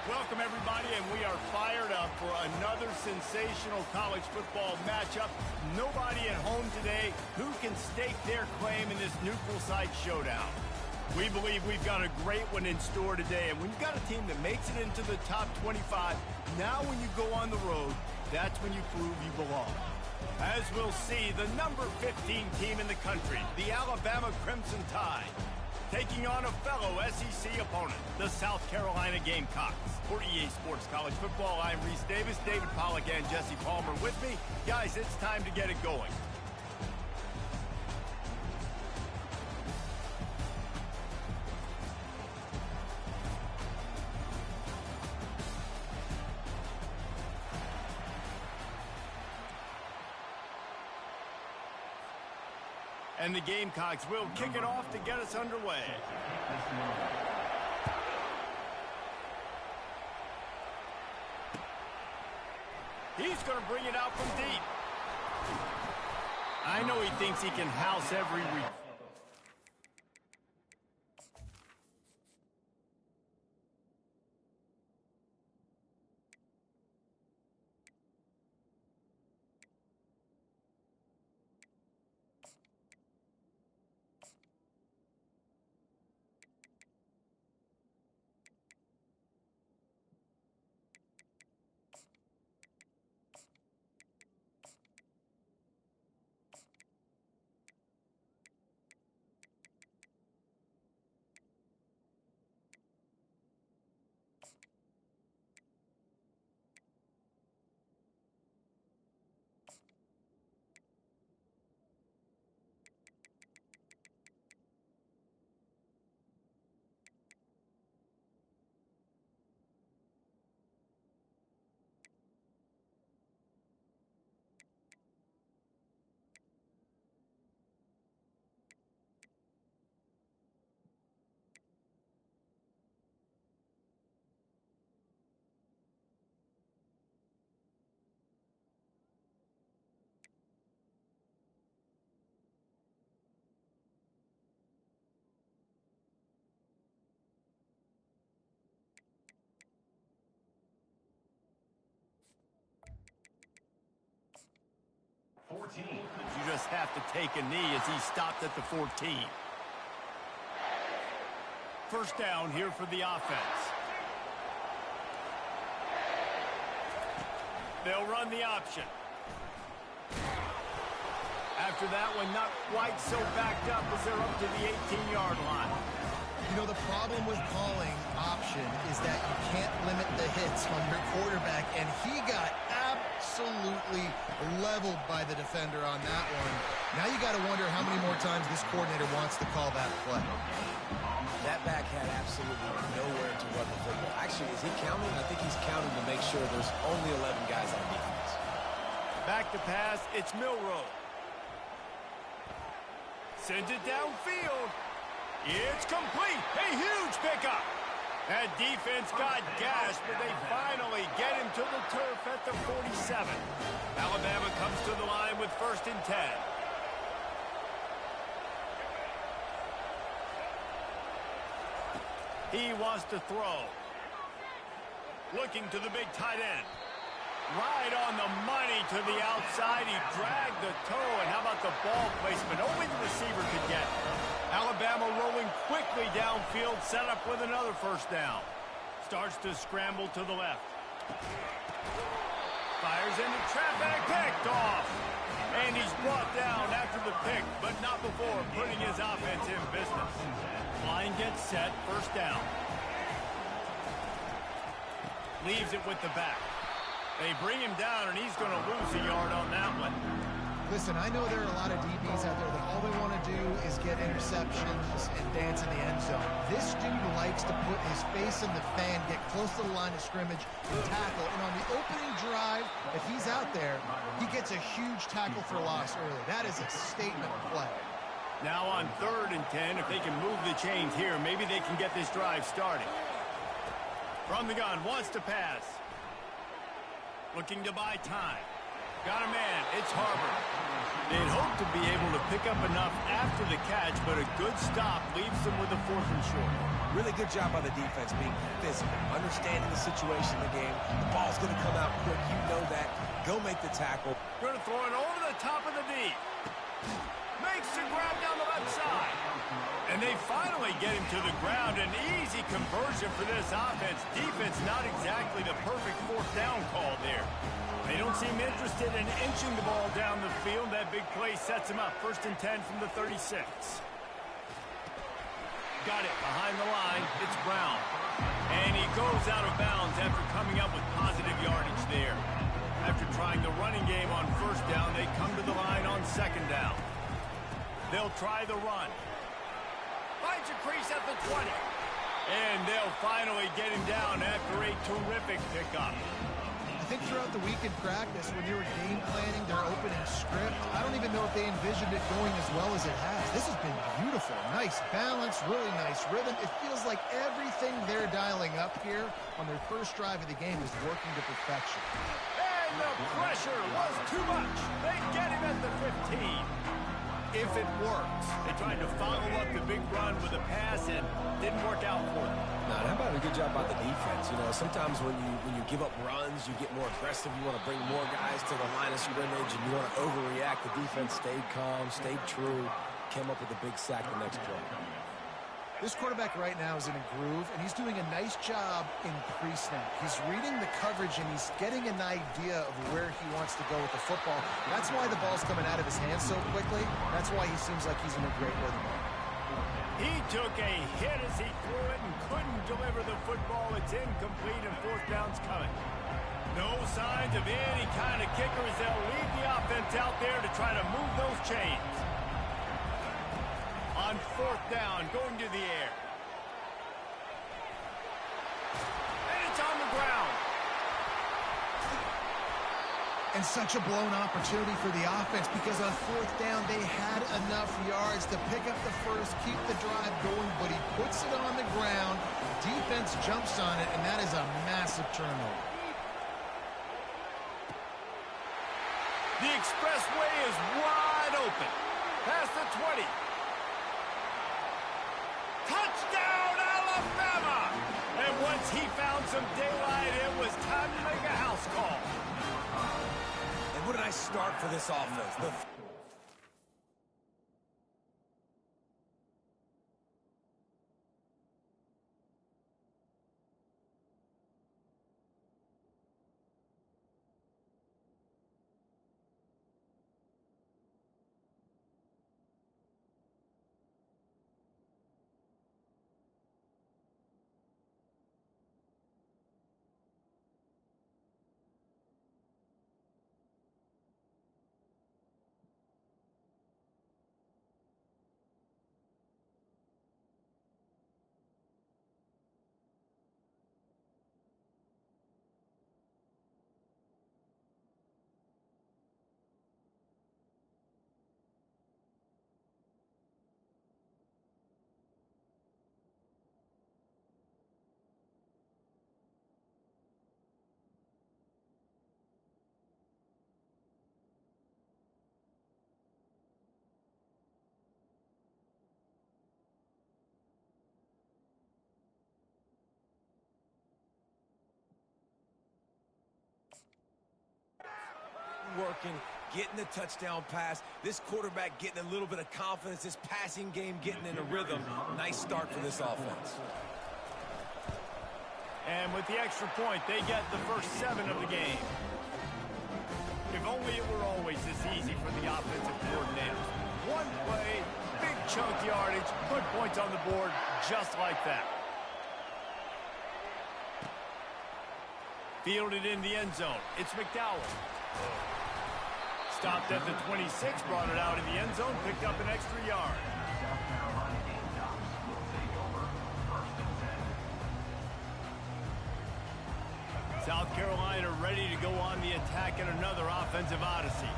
Welcome, everybody, and we are fired up for another sensational college football matchup. Nobody at home today who can stake their claim in this neutral site showdown. We believe we've got a great one in store today, and when you've got a team that makes it into the top 25, now when you go on the road, that's when you prove you belong. As we'll see, the number 15 team in the country, the Alabama Crimson Tide, taking on a fellow SEC opponent, the South Carolina Gamecocks. For EA Sports College Football, I'm Reese Davis, David Pollack, and Jesse Palmer with me. Guys, it's time to get it going. And the Gamecocks will kick it off to get us underway. He's going to bring it out from deep. I know he thinks he can house every week. You just have to take a knee as he stopped at the 14. First down here for the offense. They'll run the option. After that one, not quite so backed up as they're up to the 18-yard line. You know, the problem with calling option is that you can't limit the hits on your quarterback, and he got absolutely leveled by the defender on that one. Now you got to wonder how many more times this coordinator wants to call that play. That back had absolutely nowhere to run the football. Actually, is he counting? I think he's counting to make sure there's only 11 guys on defense. Back to pass, it's Milroe. Sends it downfield. It's complete. A huge pickup. That defense got gashed, but they finally get him to the turf at the 47. Alabama comes to the line with 1st and 10. He wants to throw. Looking to the big tight end. Right on the money to the outside. He dragged the toe, and how about the ball placement? Only the receiver could get it. Alabama rolling quickly downfield, set up with another first down. Starts to scramble to the left. Fires into traffic, picked off. And he's brought down after the pick, but not before putting his offense in business. Line gets set, first down. Leaves it with the back. They bring him down, and he's going to lose a yard on that one. Listen, I know there are a lot of DBs out there that all they want to do is get interceptions and dance in the end zone. This dude likes to put his face in the fan, get close to the line of scrimmage, and tackle. And on the opening drive, if he's out there, he gets a huge tackle for loss early. That is a statement play. Now on 3rd and 10, if they can move the chains here, maybe they can get this drive started. From the gun, wants to pass. Looking to buy time. Got a man. It's Harvard. They'd hoped to be able to pick up enough after the catch, but a good stop leaves them with a 4th and short. Really good job by the defense being physical, understanding the situation in the game. The ball's going to come out quick. You know that. Go make the tackle. Going to throw it over the top of the D. Makes the grab down the left side. And they finally get him to the ground. An easy conversion for this offense. Defense not exactly the perfect 4th down call there. They don't seem interested in inching the ball down the field. That big play sets him up. 1st and 10 from the 36. Got it behind the line. It's Brown. And he goes out of bounds after coming up with positive yardage there. After trying the running game on 1st down, they come to the line on 2nd down. They'll try the run. Finds a crease at the 20. And they'll finally get him down after a terrific pickup. I think throughout the week in practice, when they were game planning their opening script, I don't even know if they envisioned it going as well as it has. This has been beautiful. Nice balance, really nice rhythm. It feels like everything they're dialing up here on their first drive of the game is working to perfection. And the pressure was too much. They get him at the 15. If it works. They tried to follow up the big run with a pass and didn't work out for them. No, that might be a good job by the defense. You know, sometimes when you give up runs, you get more aggressive. You want to bring more guys to the line of scrimmage, and you want to overreact. The defense stayed calm, stayed true, came up with a big sack the next play. This quarterback right now is in a groove, and he's doing a nice job in pre-snap. He's reading the coverage, and he's getting an idea of where he wants to go with the football. That's why the ball's coming out of his hands so quickly. That's why he seems like he's in a great rhythm. He took a hit as he threw it and couldn't deliver the football. It's incomplete, and 4th down's coming. No signs of any kind of kicker as they'll leave the offense out there to try to move those chains. On 4th down, going to the air. And it's on the ground. And such a blown opportunity for the offense because on 4th down, they had enough yards to pick up the first, keep the drive going, but he puts it on the ground. Defense jumps on it, and that is a massive turnover. The expressway is wide open. Past the 20. Touchdown, Alabama! And once he found some daylight, it was time to make a house call. And what a nice start for this offense. Working, getting the touchdown pass. This quarterback getting a little bit of confidence. This passing game getting in a rhythm. Nice start for this offense. And with the extra point, they get the first 7 of the game. If only it were always this easy for the offensive coordinators. One play, big chunk yardage, put points on the board just like that. Fielded in the end zone. It's McDowell. Stopped at the 26, brought it out in the end zone, picked up an extra yard. South Carolina ready to go on the attack in another offensive odyssey.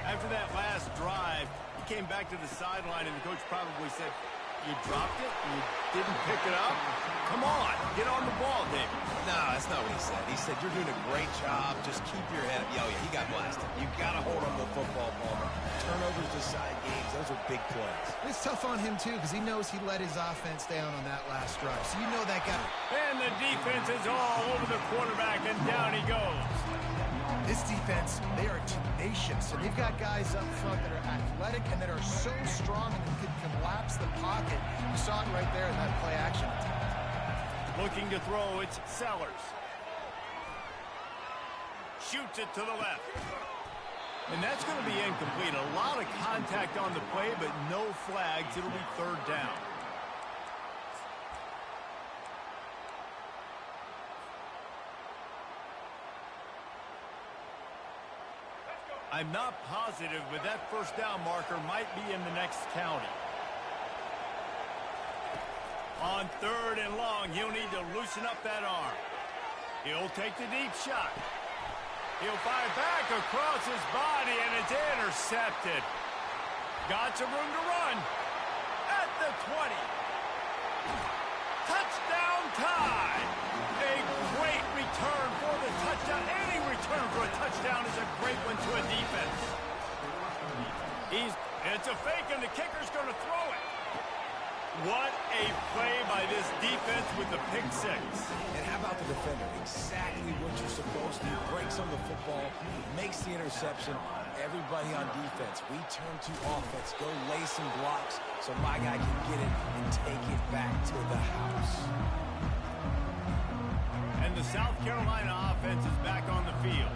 After that last drive, he came back to the sideline, and the coach probably said, You dropped it? You didn't pick it up? Come on, get on the ball, David. No, that's not what he said. He said, you're doing a great job. Just keep your head up. Oh, yeah, he got blasted. You got to hold on to the football, Palmer. Turnovers decide games. Those are big plays. It's tough on him, too, because he knows he let his offense down on that last drive. So you know that guy. And the defense is all over the quarterback, and down he goes. This defense, they are tenacious, and they've got guys up front that are athletic and that are so strong and can collapse the pocket. You saw it right there in that play action. Looking to throw, it's Sellers. Shoots it to the left. And that's going to be incomplete. A lot of contact on the play, but no flags. It'll be third down. I'm not positive, but that first down marker might be in the next county. On third and long, he'll need to loosen up that arm. He'll take the deep shot. He'll fire back across his body, and it's intercepted. Got some room to run. At the 20. Touchdown tie. A great return for the touchdown. Any return for a touchdown is a great one to a defense. It's a fake, and the kicker's going to throw it. What a play by this defense with the pick six. And how about the defender? Exactly what you're supposed to do. Breaks on the football, makes the interception. Everybody on defense, we turn to offense. Go lay some blocks so my guy can get it and take it back to the house. And the South Carolina offense is back on the field.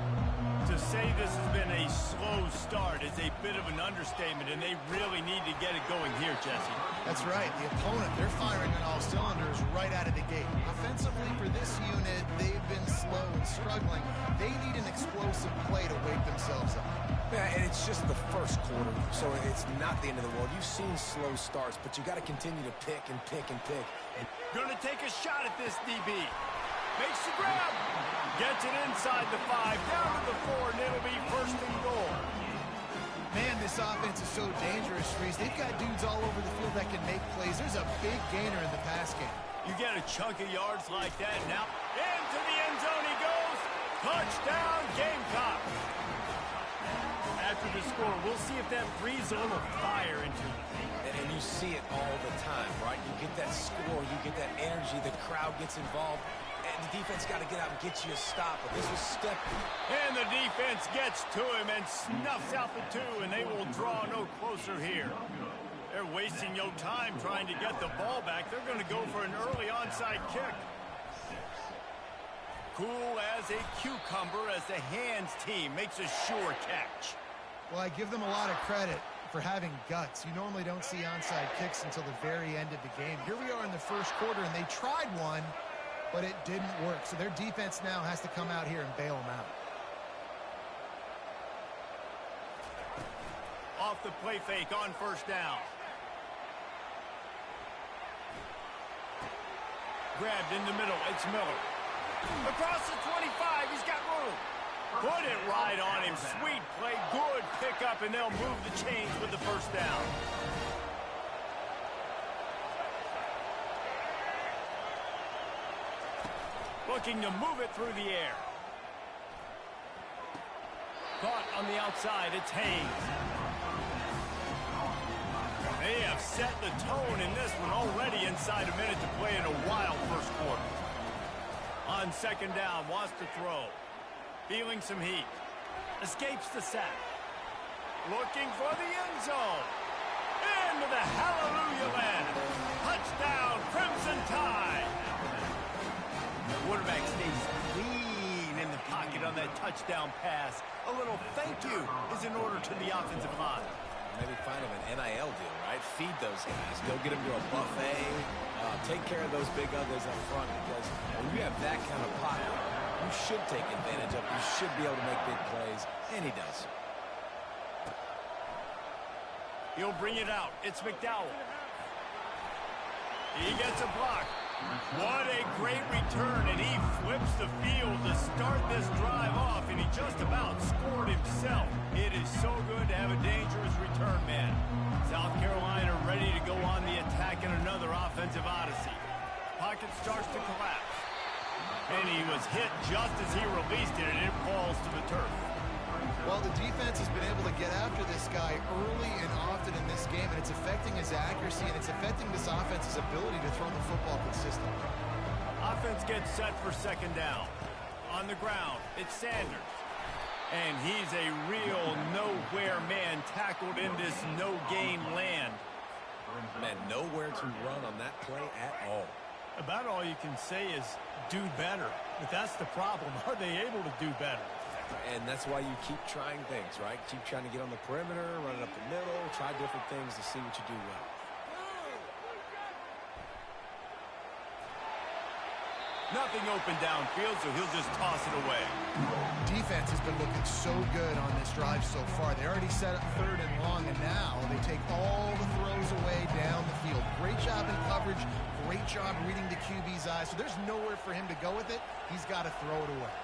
To say this has been a slow start is a bit of an understatement, and they really need to get it going here, Jesse. That's right. The opponent, they're firing on all cylinders right out of the gate. Offensively, for this unit, they've been slow and struggling. They need an explosive play to wake themselves up. Yeah, and it's just the first quarter, so it's not the end of the world. You've seen slow starts, but you got to continue to pick and pick and pick. And gonna take a shot at this DB. Makes the grab. Gets it inside the 5, down to the 4, and it'll be first and goal. Man, this offense is so dangerous, Reese. They've got dudes all over the field that can make plays. There's a big gainer in the pass game. You get a chunk of yards like that, now into the end zone he goes. Touchdown, Gamecock. After the score, we'll see if that breathes a little fire into them. And you see it all the time, right? You get that score, you get that energy, the crowd gets involved, and the defense got to get out and get you a stop. But this was stepping. And the defense gets to him and snuffs out the 2, and they will draw no closer here. They're wasting no time trying to get the ball back. They're going to go for an early onside kick. Cool as a cucumber as the hands team makes a sure catch. Well, I give them a lot of credit for having guts. You normally don't see onside kicks until the very end of the game. Here we are in the first quarter, and they tried one, but it didn't work. So their defense now has to come out here and bail them out. Off the play fake on first down. Grabbed in the middle. It's Miller. Across the 25. He's got room. Put it right on him. Sweet play. Good pickup, and they'll move the chains with the first down. Looking to move it through the air. Caught on the outside. It's Haynes. They have set the tone in this one already inside a minute to play in a wild first quarter. On second down, wants to throw. Feeling some heat. Escapes the sack. Looking for the end zone. Into the hallelujah land. Touchdown, Crimson Tide. The quarterback stays clean in the pocket on that touchdown pass. A little thank you is in order to the offensive line. Maybe find him an NIL deal, right? Feed those guys. Go get them to a buffet. Take care of those big others up front, because when you have that kind of pocket, you should take advantage of it. You should be able to make big plays, and he does. He'll bring it out. It's McDowell. He gets a block. What a great return, and he flips the field to start this drive off, and he just about scored himself. It is so good to have a dangerous return man. South Carolina ready to go on the attack in another offensive odyssey. Pocket starts to collapse, and he was hit just as he released it, and it falls to the turf. Well, the defense has been able to get after this guy early and often in this game, and it's affecting his accuracy, and it's affecting this offense's ability to throw the football consistently. Offense gets set for second down. On the ground, it's Sanders. And he's a real nowhere man tackled in this no-gain land. Man, nowhere to run on that play at all. About all you can say is do better. But that's the problem. Are they able to do better? And that's why you keep trying things, right? Keep trying to get on the perimeter, run it up the middle, try different things to see what you do well. Nothing open downfield, so he'll just toss it away. Defense has been looking so good on this drive so far. They already set up 3rd and long, and now they take all the throws away down the field. Great job in coverage, great job reading the QB's eyes. So there's nowhere for him to go with it. He's got to throw it away.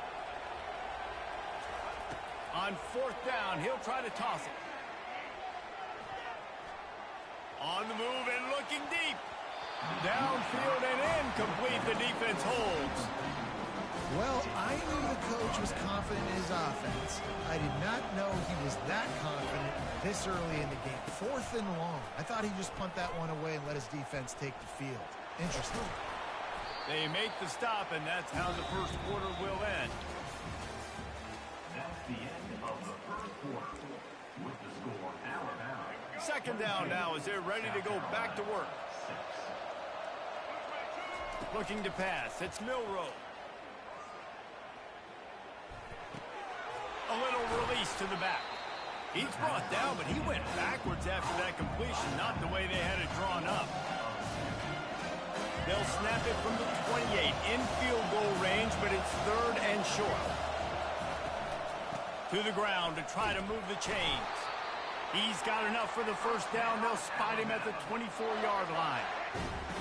On 4th down, he'll try to toss it. On the move and looking deep. Downfield and incomplete. The defense holds. Well, I knew the coach was confident in his offense. I did not know he was that confident this early in the game. 4th and long. I thought he'd just punt that one away and let his defense take the field. Interesting. They make the stop, and that's how the first quarter will end. That's the end of the first quarter. With the score, Alabama. Second down now as they're ready to go back to work. Looking to pass. It's Milroe. A little release to the back. He's brought down, but he went backwards after that completion, not the way they had it drawn up. They'll snap it from the 28 in field goal range, but it's 3rd and short. To the ground to try to move the chains. He's got enough for the first down. They'll spot him at the 24-yard line.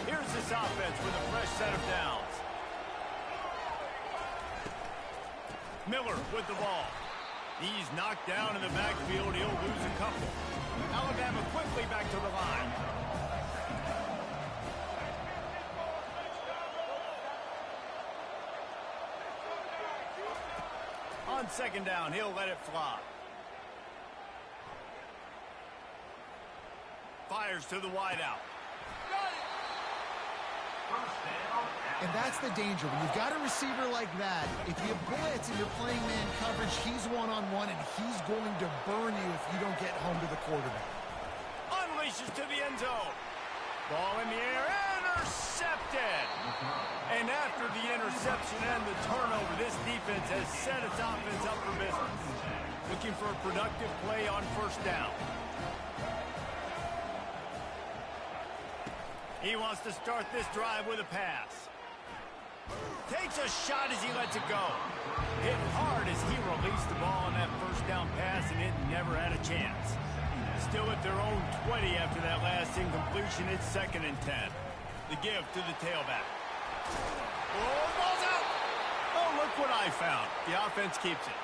Here's this offense with a fresh set of downs. Miller with the ball. He's knocked down in the backfield. He'll lose a couple. Alabama quickly back to the line. On second down, he'll let it fly. Fires to the wideout. And that's the danger. When you've got a receiver like that, if you blitz and you're playing man coverage, he's one-on-one, and he's going to burn you if you don't get home to the quarterback. Unleashes to the end zone. Ball in the air, intercepted. And after the interception and the turnover, this defense has set its offense up for business. Looking for a productive play on first down. He wants to start this drive with a pass. Takes a shot as he lets it go. Hit hard as he released the ball on that first down pass, and it never had a chance. Still at their own 20 after that last incompletion. It's 2nd and 10. The give to the tailback. Oh, ball's out! Oh, look what I found. The offense keeps it.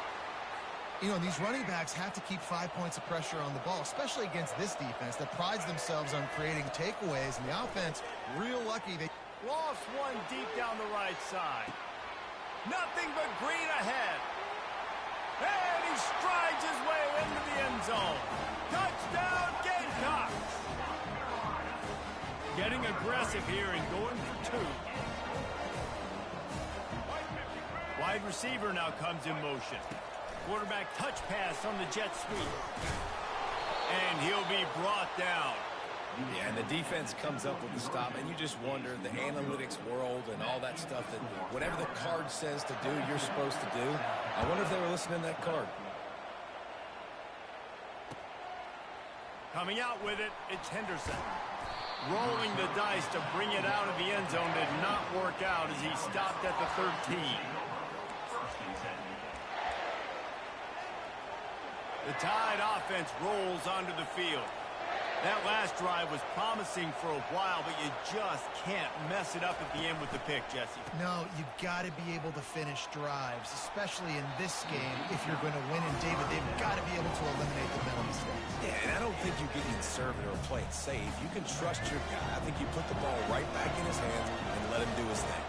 You know, these running backs have to keep 5 points of pressure on the ball, especially against this defense that prides themselves on creating takeaways. And the offense, real lucky. They lost one deep down the right side. Nothing but green ahead. And he strides his way into the end zone. Touchdown, Gamecocks! Getting aggressive here and going for 2. Wide receiver now comes in motion. Quarterback touch pass on the jet sweep. And he'll be brought down. Yeah, and the defense comes up with the stop, and you just wonder, the analytics world and all that stuff, that whatever the card says to do, you're supposed to do. I wonder if they were listening to that card. Coming out with it, it's Henderson. Rolling the dice to bring it out of the end zone did not work out as he stopped at the 13. The Tide offense rolls onto the field. That last drive was promising for a while, but you just can't mess it up at the end with the pick, Jesse. No, you got to be able to finish drives, especially in this game if you're going to win. And, David, they've got to be able to eliminate the mental mistakes. Yeah, and I don't think you get conservative or play it safe. You can trust your guy. I think you put the ball right back in his hands and let him do his thing.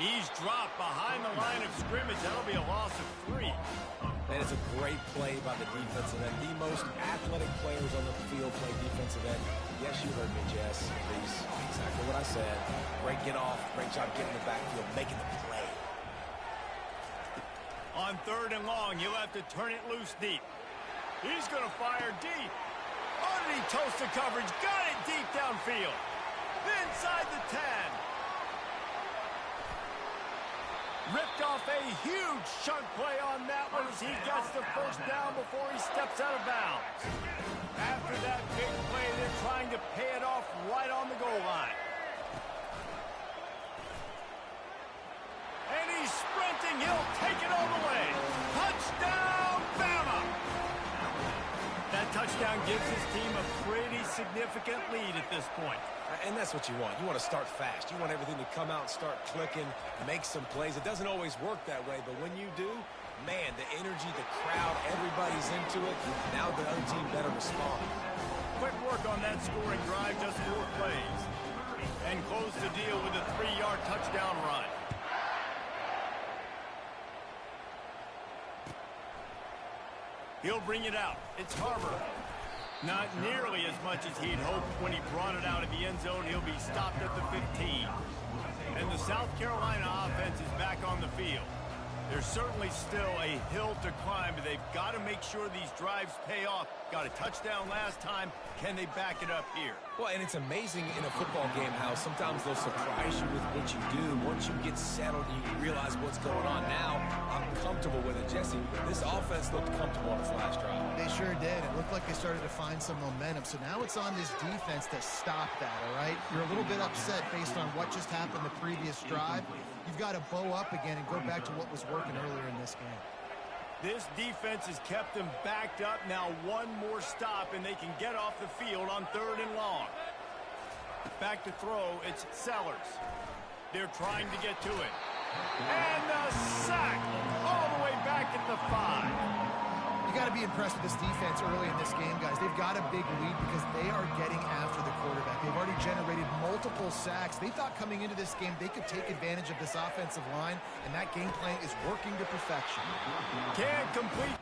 He's dropped behind the line of scrimmage. That'll be a loss of 3. And it's a great play by the defensive end. The most athletic players on the field play defensive end. Yes, you heard me, Jess. Please, exactly what I said. Great get off. Great job getting the backfield, making the play. On 3rd and long, he'll have to turn it loose deep. He's going to fire deep. Underneath toasted coverage. Got it deep downfield. Inside the 10. Ripped off a huge chunk play on that one as he gets the first down before he steps out of bounds. After that big play, they're trying to pay it off right on the goal line. And he's sprinting. He'll take it all the way. Touchdown, Bama! That touchdown gives his team a pretty significant lead at this point. And that's what you want. You want to start fast. You want everything to come out and start clicking, make some plays. It doesn't always work that way, but when you do, man, the energy, the crowd, everybody's into it. Now the other team better respond. Quick work on that scoring drive, just 4 plays. And close the deal with a 3-yard touchdown run. He'll bring it out. It's Harbor. Not nearly as much as he'd hoped when he brought it out of the end zone. He'll be stopped at the 15. And the South Carolina offense is back on the field. There's certainly still a hill to climb, but they've got to make sure these drives pay off. Got a touchdown last time. Can they back it up here? Well, and it's amazing in a football game how sometimes they'll surprise you with what you do. Once you get settled and you realize what's going on now, I'm comfortable with it. Jesse, this offense looked comfortable on its last drive. They sure did. It looked like they started to find some momentum. So now it's on this defense to stop that, all right? You're a little bit upset based on what just happened the previous drive. You've got to bow up again and go back to what was working earlier in this game. This defense has kept them backed up. Now one more stop, and they can get off the field on 3rd and long. Back to throw, it's Sellers. They're trying to get to it. And the sack all the way back at the 5. You got to be impressed with this defense early in this game, guys. They've got a big lead because they are getting after the quarterback. They've already generated multiple sacks. They thought coming into this game they could take advantage of this offensive line, and that game plan is working to perfection. Can't complete.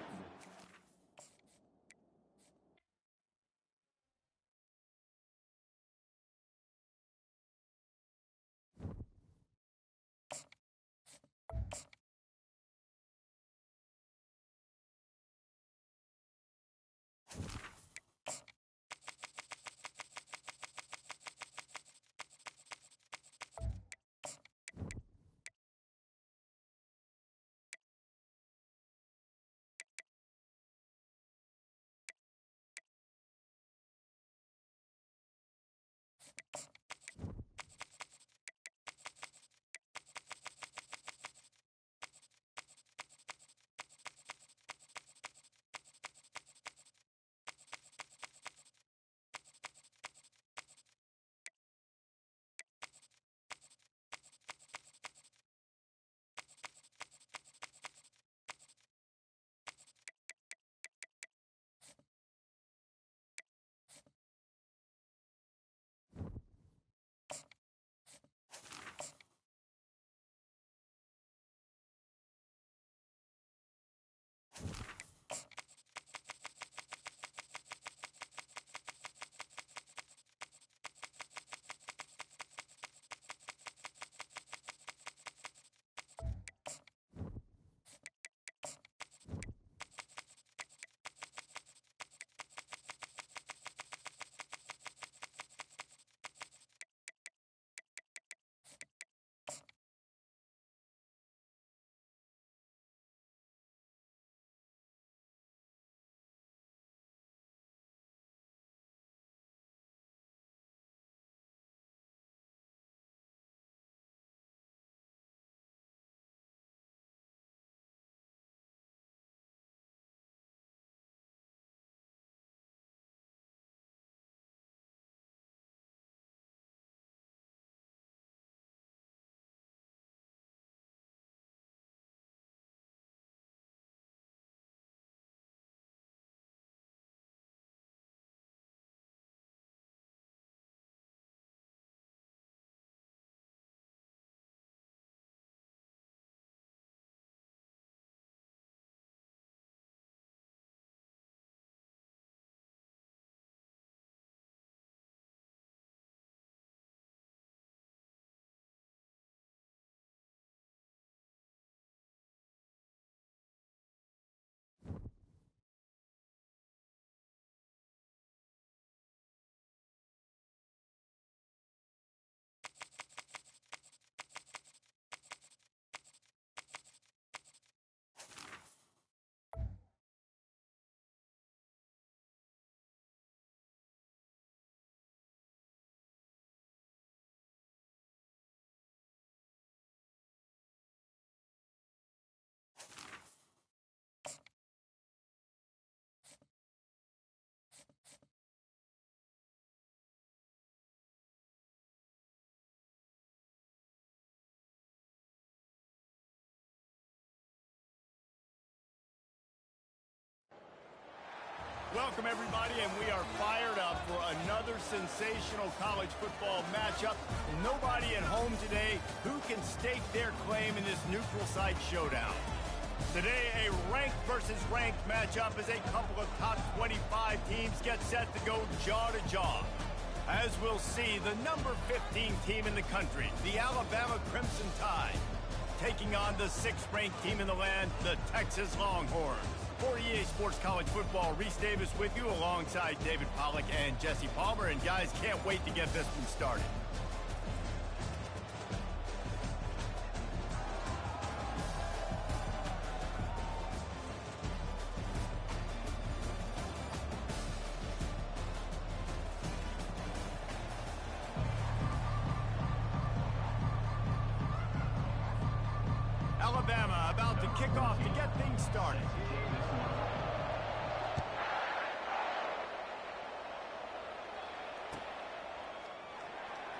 welcome everybody, and we are fired up for another sensational college football matchup. Nobody at home today who can stake their claim in this neutral site showdown. Today, a ranked versus ranked matchup as a couple of top 25 teams get set to go jaw to jaw. As we'll see, the number 15 team in the country, the Alabama Crimson Tide, taking on the 6th-ranked team in the land, the Texas Longhorns. For EA Sports College Football, Reese Davis with you alongside David Pollack and Jesse Palmer. And guys, can't wait to get this one started. Alabama about to kick off to get things started.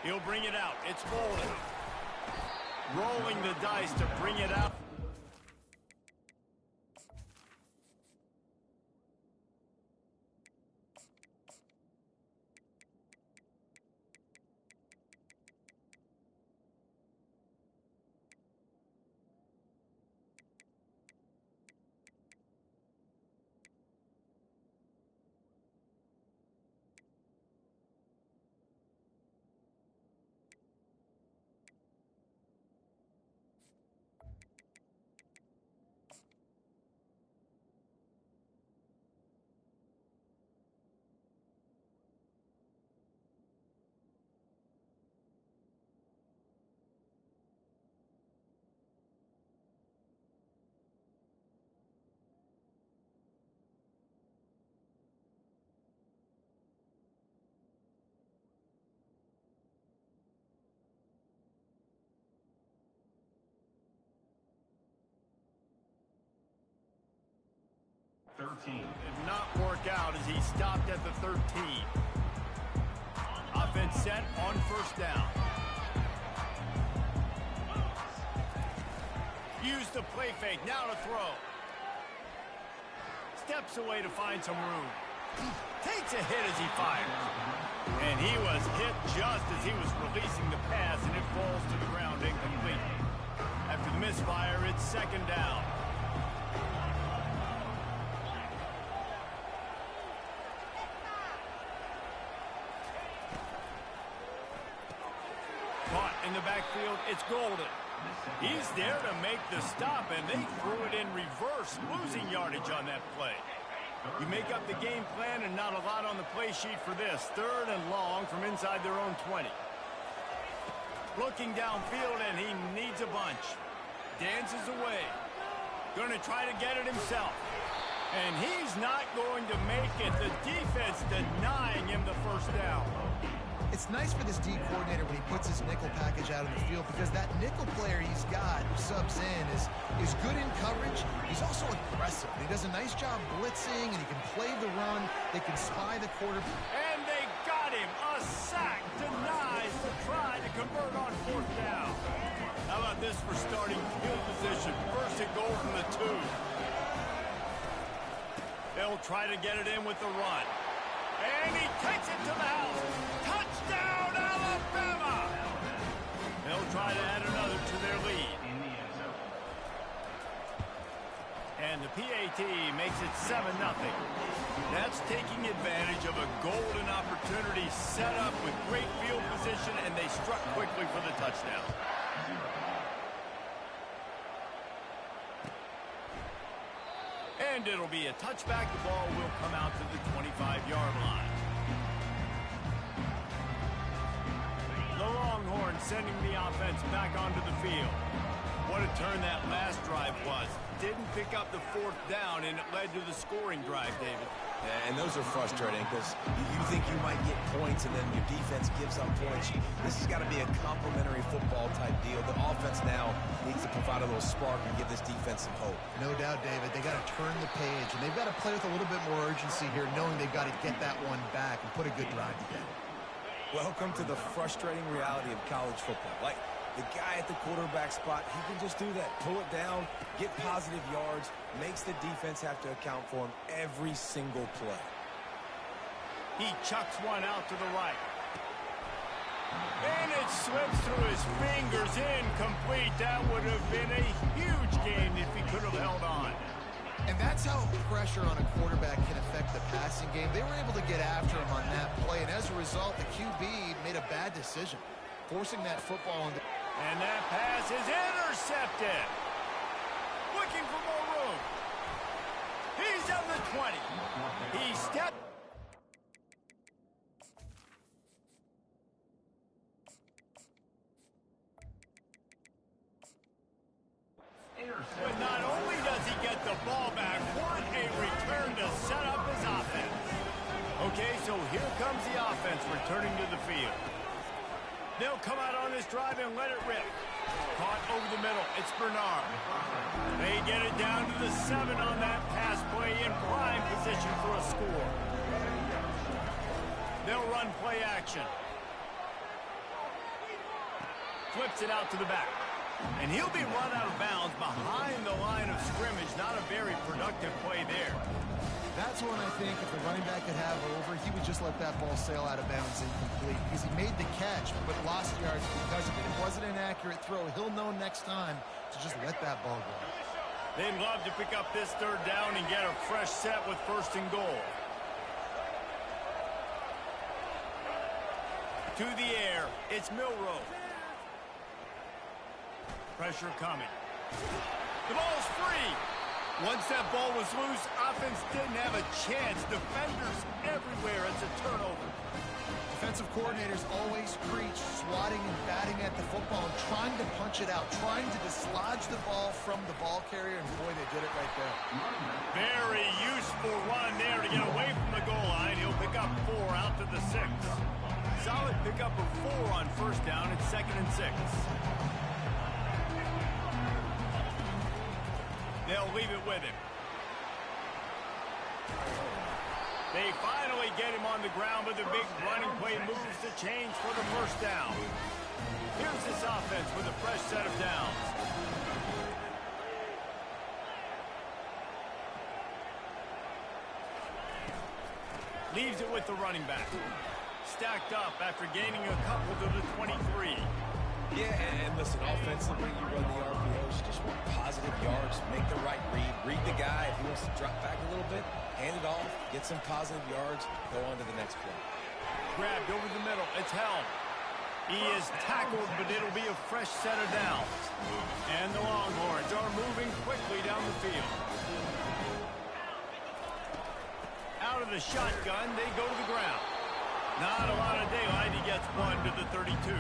He'll bring it out. It's Bolden. Rolling the dice to bring it out. Did not work out as he stopped at the 13. Offense set on first down. Use the play fake, now to throw. Steps away to find some room. Takes a hit as he fires. And he was hit just as he was releasing the pass, and it falls to the ground incomplete. After the misfire, it's second down. Caught in the backfield, it's Golden. He's there to make the stop, and they threw it in reverse, losing yardage on that play. You make up the game plan and not a lot on the play sheet for this. 3rd and long from inside their own 20. Looking downfield, and he needs a bunch. Dances away. Going to try to get it himself. And he's not going to make it. The defense denying him the first down. It's nice for this D coordinator when he puts his nickel package out on the field, because that nickel player he's got who subs in is good in coverage. He's also aggressive. He does a nice job blitzing, and he can play the run. They can spy the quarterback. And they got him. A sack denies the try to convert on 4th down. How about this for starting field position? 1st and goal from the 2. They'll try to get it in with the run. And he takes it to the house. Touchdown, Alabama! They'll try to add another to their lead. And the PAT makes it 7-0. That's taking advantage of a golden opportunity set up with great field position, and they struck quickly for the touchdown. And it'll be a touchback. The ball will come out to the 25-yard line. The Longhorns sending the offense back onto the field. What a turn that last drive was. Didn't pick up the 4th down, and it led to the scoring drive, David. Yeah, and those are frustrating because you think you might get points and then your defense gives up points. This has got to be a complementary football type deal. The offense now needs to provide a little spark and give this defense some hope. No doubt, David. They got to turn the page, and they've got to play with a little bit more urgency here, knowing they've got to get that one back and put a good drive together. Welcome to the frustrating reality of college football. Like, the guy at the quarterback spot, he can just do that. Pull it down, get positive yards, makes the defense have to account for him every single play. He chucks one out to the right. And it slips through his fingers, incomplete. That would have been a huge gain if he could have held on. And that's how pressure on a quarterback can affect the passing game. They were able to get after him on that play, and as a result, the QB made a bad decision, forcing that football into... And that pass is intercepted. Looking for more room. He's at the 20. He stepped... But not only does he get the ball back, what a return to set up his offense. Okay, so here comes the offense returning to the field. They'll come out on this drive and let it rip. Caught over the middle. It's Bernard. They get it down to the 7 on that pass play in prime position for a score. They'll run play action. Flips it out to the back. And he'll be run out of bounds behind the line of scrimmage. Not a very productive play there. That's one I think if the running back could have over, he would just let that ball sail out of bounds incomplete because he made the catch but lost yards because of it. It wasn't an accurate throw. He'll know next time to just let that ball go. They'd love to pick up this 3rd down and get a fresh set with 1st and goal. To the air, it's Milroe. Pressure coming. The ball's free. Once that ball was loose, offense didn't have a chance. Defenders everywhere. It's a turnover. Defensive coordinators always preach swatting and batting at the football and trying to punch it out, trying to dislodge the ball from the ball carrier, and boy, they did it right there. Very useful run there to get away from the goal line. He'll pick up 4 out to the 6. Solid pickup of 4 on 1st down. It's 2nd and 6. They'll leave it with him. They finally get him on the ground, but the big running play moves the chains for the 1st down. Here's this offense with a fresh set of downs. Leaves it with the running back. Stacked up after gaining a couple to the 23. Yeah, and listen, offensively, you run the RPOs, you just want positive yards, make the right read the guy. If he wants to drop back a little bit, hand it off, get some positive yards, go on to the next play. Grabbed over the middle, it's Helm. He is tackled, but it'll be a fresh set of downs. And the Longhorns are moving quickly down the field. Out of the shotgun, they go to the ground. Not a lot of daylight, he gets 1 to the 32.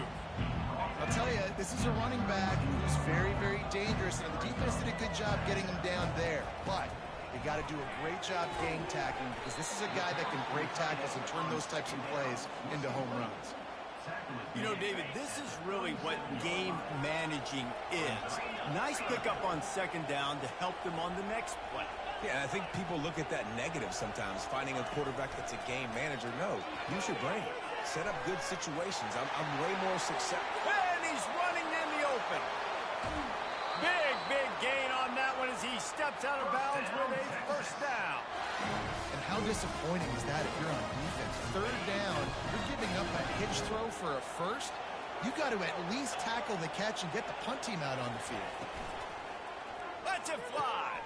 I'll tell you, this is a running back who's very, very dangerous, and the defense did a good job getting him down there. But you got to do a great job game tackling because this is a guy that can break tackles and turn those types of plays into home runs. You know, David, this is really what game managing is. Nice pickup on 2nd down to help them on the next play. Yeah, I think people look at that negative sometimes, finding a quarterback that's a game manager. No, use your brain. Set up good situations. I'm way more successful. And he's running in the open. Big gain on that one as he steps out of bounds with a 1st down. And how disappointing is that if you're on defense? 3rd down, you're giving up a hitch throw for a 1st. You got to at least tackle the catch and get the punt team out on the field. Let's it fly.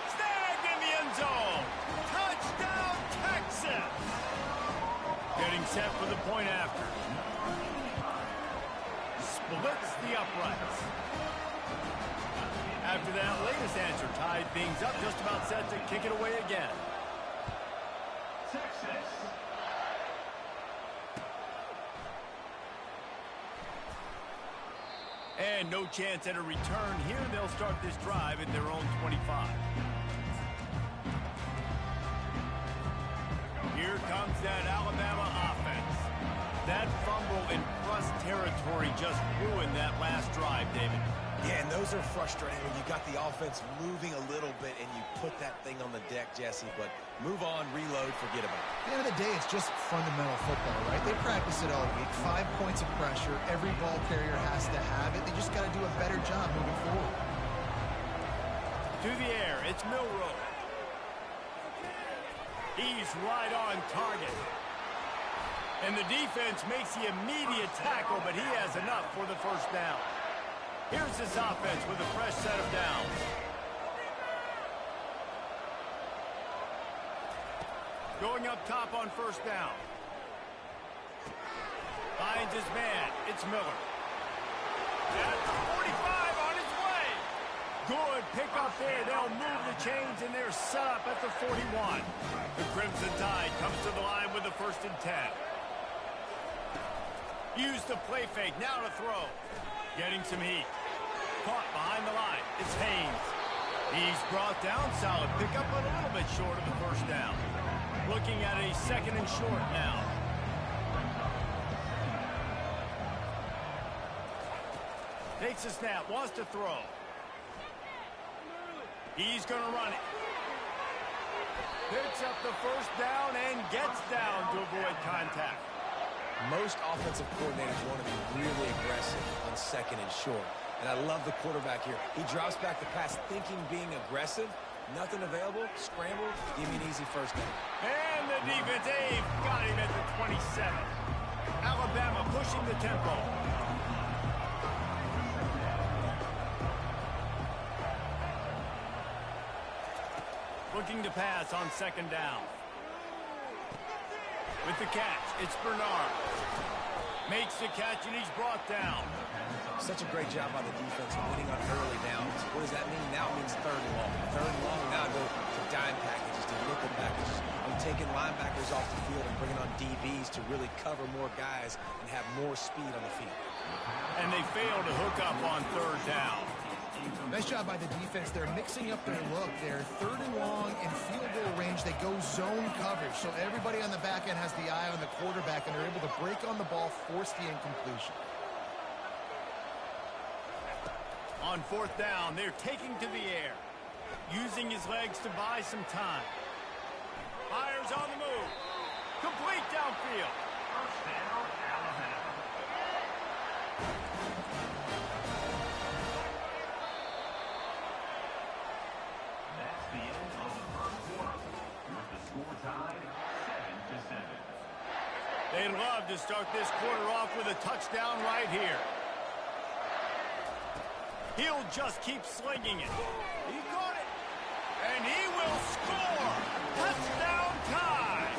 Snagged in the end zone. Touchdown, Texas. Getting set for the point after. Splits the uprights. After that latest answer tied things up, just about set to kick it away again. Texas. And no chance at a return here. They'll start this drive at their own 25. Here comes that Alabama offense. That fumble in Russ territory just ruined that last drive, David. Yeah, and those are frustrating when you got the offense moving a little bit and you put that thing on the deck, Jesse. But move on, reload, forget about it. At the end of the day, it's just fundamental football, right? They practice it all week. 5 points of pressure. Every ball carrier has to have it. They just got to do a better job moving forward. To the air, it's Milroe. He's right on target. And the defense makes the immediate tackle, but he has enough for the first down. Here's this offense with a fresh set of downs. Going up top on first down. Finds his man. It's Miller. At the 45 on his way. Good pickup there. They'll move the chains, and they're set up at the 41. The Crimson Tide comes to the line with the 1st and 10. Use the play fake. Now to throw. Getting some heat. Caught behind the line. It's Haynes. He's brought down. Solid pickup, but a little bit short of the first down. Looking at a 2nd and short now. Takes a snap. Wants to throw. He's going to run it. Picks up the first down and gets down to avoid contact. Most offensive coordinators want to be really aggressive on 2nd and short. And I love the quarterback here. He drops back the pass thinking being aggressive. Nothing available. Scramble. Give me an easy first down. And the defense, they've got him at the 27. Alabama pushing the tempo. Looking to pass on 2nd down. With the catch, it's Bernard. Makes the catch, and he's brought down. Such a great job by the defense winning on early downs. What does that mean? Now it means 3rd and long. 3rd and long, now go to dime packages, to nickel packages. I'm taking linebackers off the field and bringing on DBs to really cover more guys and have more speed on the field. And they fail to hook up on 3rd down. Nice job by the defense. They're mixing up their look. They're 3rd and long in field goal range. They go zone coverage. So everybody on the back end has the eye on the quarterback, and they're able to break on the ball, force the incompletion. On 4th down, they're taking to the air. Using his legs to buy some time. Fires on the move. Complete downfield. First down, Alabama. That's the end of the 1st quarter. With the score tied 7-7. They'd love to start this quarter off with a touchdown right here. He'll just keep slinging it. He caught it. And he will score. Touchdown time.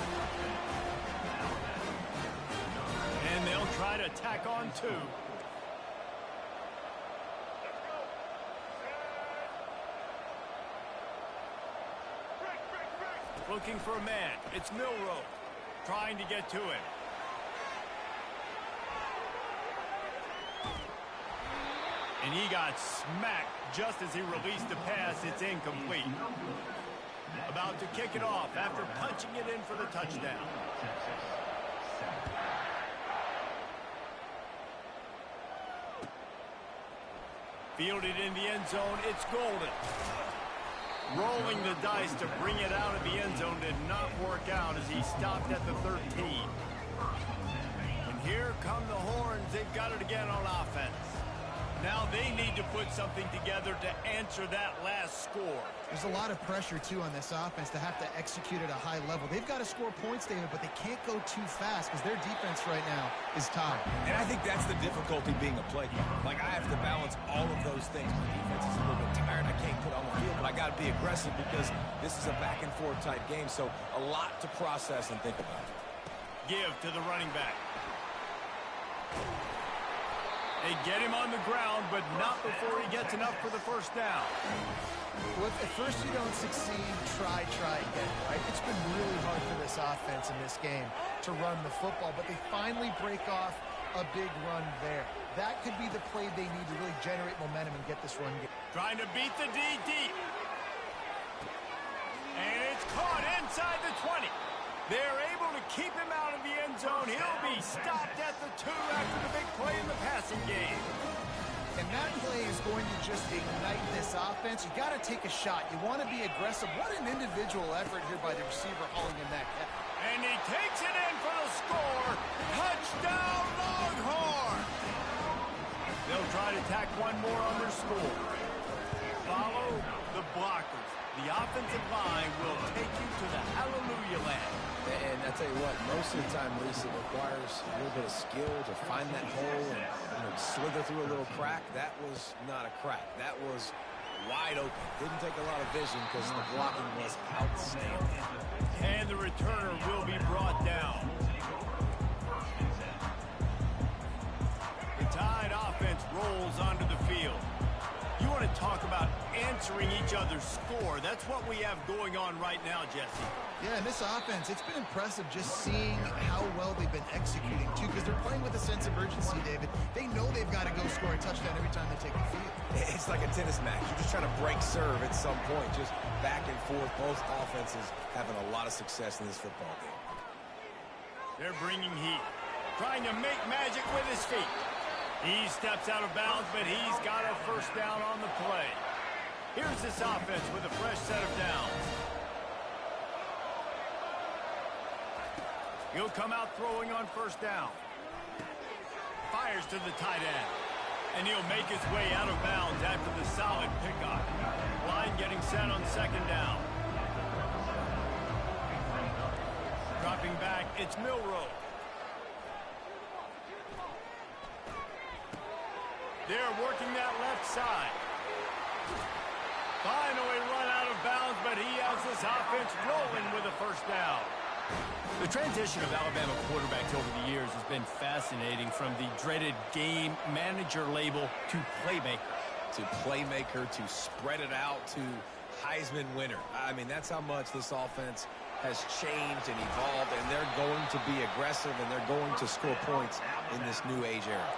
And they'll try to tack on 2. Looking for a man. It's Milroe. Trying to get to him. And he got smacked just as he released the pass. It's incomplete. About to kick it off after punching it in for the touchdown. Fielded in the end zone. It's Golden. Rolling the dice to bring it out of the end zone did not work out as he stopped at the 13. And here come the horns. They've got it again on offense. Now they need to put something together to answer that last score. There's a lot of pressure, too, on this offense to have to execute at a high level. They've got to score points, David, but they can't go too fast because their defense right now is tired. And I think that's the difficulty being a play caller. Like, I have to balance all of those things. My defense is a little bit tired. I can't put on the field, but I got to be aggressive because this is a back-and-forth type game, so a lot to process and think about. Give to the running back. They get him on the ground, but not before he gets enough for the first down. Well, if at first you don't succeed, try again, right? It's been really hard for this offense in this game to run the football, but they finally break off a big run there. That could be the play they need to really generate momentum and get this run game. Trying to beat the D deep. And it's caught inside the 20. They're able to keep him out of the end zone. He'll be stopped at the 2 after the big play in the passing game. And that play is going to just ignite this offense. You got to take a shot. You want to be aggressive. What an individual effort here by the receiver hauling in that catch. And he takes it in for the score. Touchdown, Longhorn! They'll try to tack one more on their score. Follow the blockers. The offensive line will take you to the hallelujah land. And I tell you what, most of the time, Reese, it requires a little bit of skill to find that hole and slither through a little crack. That was not a crack. That was wide open. Didn't take a lot of vision because the blocking was outstanding. And the returner will be brought down. The Tide offense rolls onto the field. You want to talk about answering each other's score. That's what we have going on right now, Jesse. Yeah, and this offense, it's been impressive just seeing how well they've been executing, too, because they're playing with a sense of urgency, David. They know they've got to go score a touchdown every time they take the field. It's like a tennis match. You're just trying to break serve at some point, just back and forth. Both offenses having a lot of success in this football game. They're bringing heat, trying to make magic with his feet. He steps out of bounds, but he's got a first down on the play. Here's this offense with a fresh set of downs. He'll come out throwing on first down. Fires to the tight end. And he'll make his way out of bounds after the solid pickup. Line getting set on second down. Dropping back, it's Milroe. They're working that left side. Finally run out of bounds, but he has this offense rolling with a first down. The transition of Alabama quarterbacks over the years has been fascinating, from the dreaded game manager label to playmaker. To playmaker, to spread it out, to Heisman winner. I mean, that's how much this offense has changed and evolved, and they're going to be aggressive, and they're going to score points in this new age era.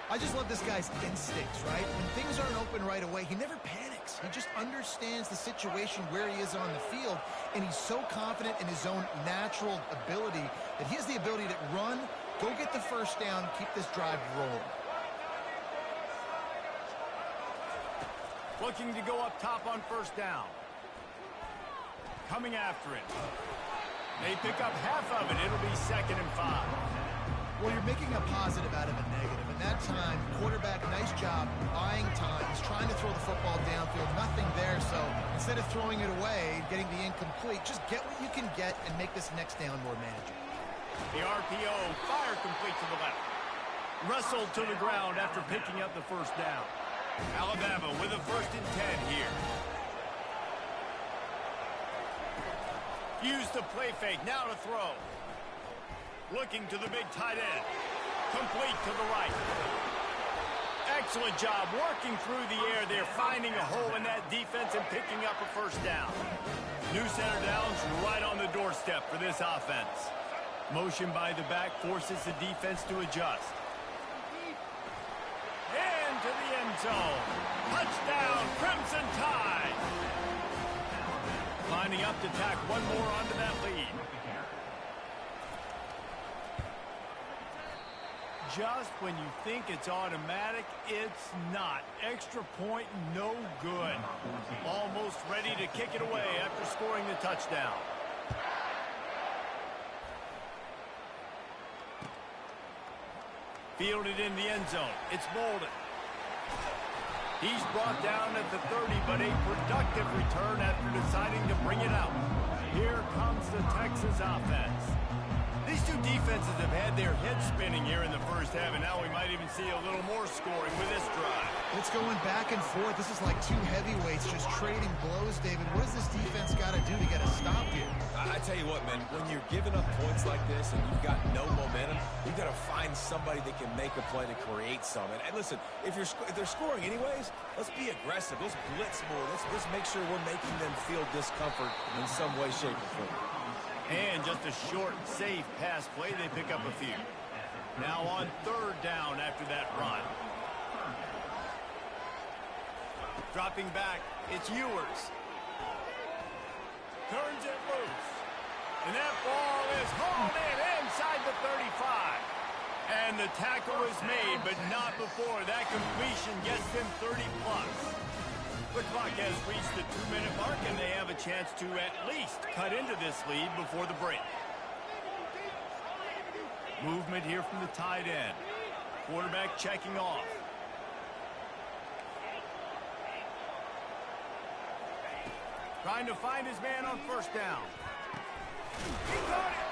I just love this guy's instincts, right? When things aren't open right away, he never panics. He just understands the situation where he is on the field, and he's so confident in his own natural ability that he has the ability to run, go get the first down, keep this drive rolling. Looking to go up top on first down. Coming after it. They pick up half of it. It'll be 2nd and 5. Well, you're making a positive out of a negative. And that time, quarterback, nice job buying time. He's trying to throw the football downfield. Nothing there. So instead of throwing it away, getting the incomplete, just get what you can get and make this next down more manageable. The RPO, fire complete to the left. Wrestled to the ground after picking up the first down. Alabama with a 1st and 10 here. Use the play fake, now to throw. Looking to the big tight end. Complete to the right. Excellent job working through the air there, finding a hole in that defense and picking up a first down. New center downs right on the doorstep for this offense. Motion by the back forces the defense to adjust. Into the end zone. Touchdown, Crimson Tide. Lining up to tack one more onto that lead. Just when you think it's automatic, it's not. Extra point, no good. Almost ready to kick it away after scoring the touchdown. Fielded in the end zone. It's Bolden. He's brought down at the 30, but a productive return after deciding to bring it out. Here comes the Texas offense. These two defenses have had their heads spinning here in the first half, and now we might even see a little more scoring with this drive. It's going back and forth. This is like two heavyweights just trading blows, David. What does this defense got to do to get a stop here? I tell you what, man, when you're giving up points like this and you've got no momentum, you've got to find somebody that can make a play to create some. And listen, if they're scoring anyways, let's be aggressive. Let's blitz more. Let's make sure we're making them feel discomfort in some way, shape, or form. And just a short, safe pass play, they pick up a few. Now on 3rd down after that run. Dropping back, it's Ewers. Turns it loose. And that ball is hauled in inside the 35. And the tackle is made, but not before that completion gets them 30-plus. The clock has reached the 2-minute mark, and they have a chance to at least cut into this lead before the break. Movement here from the tight end. Quarterback checking off. Trying to find his man on first down. He caught it.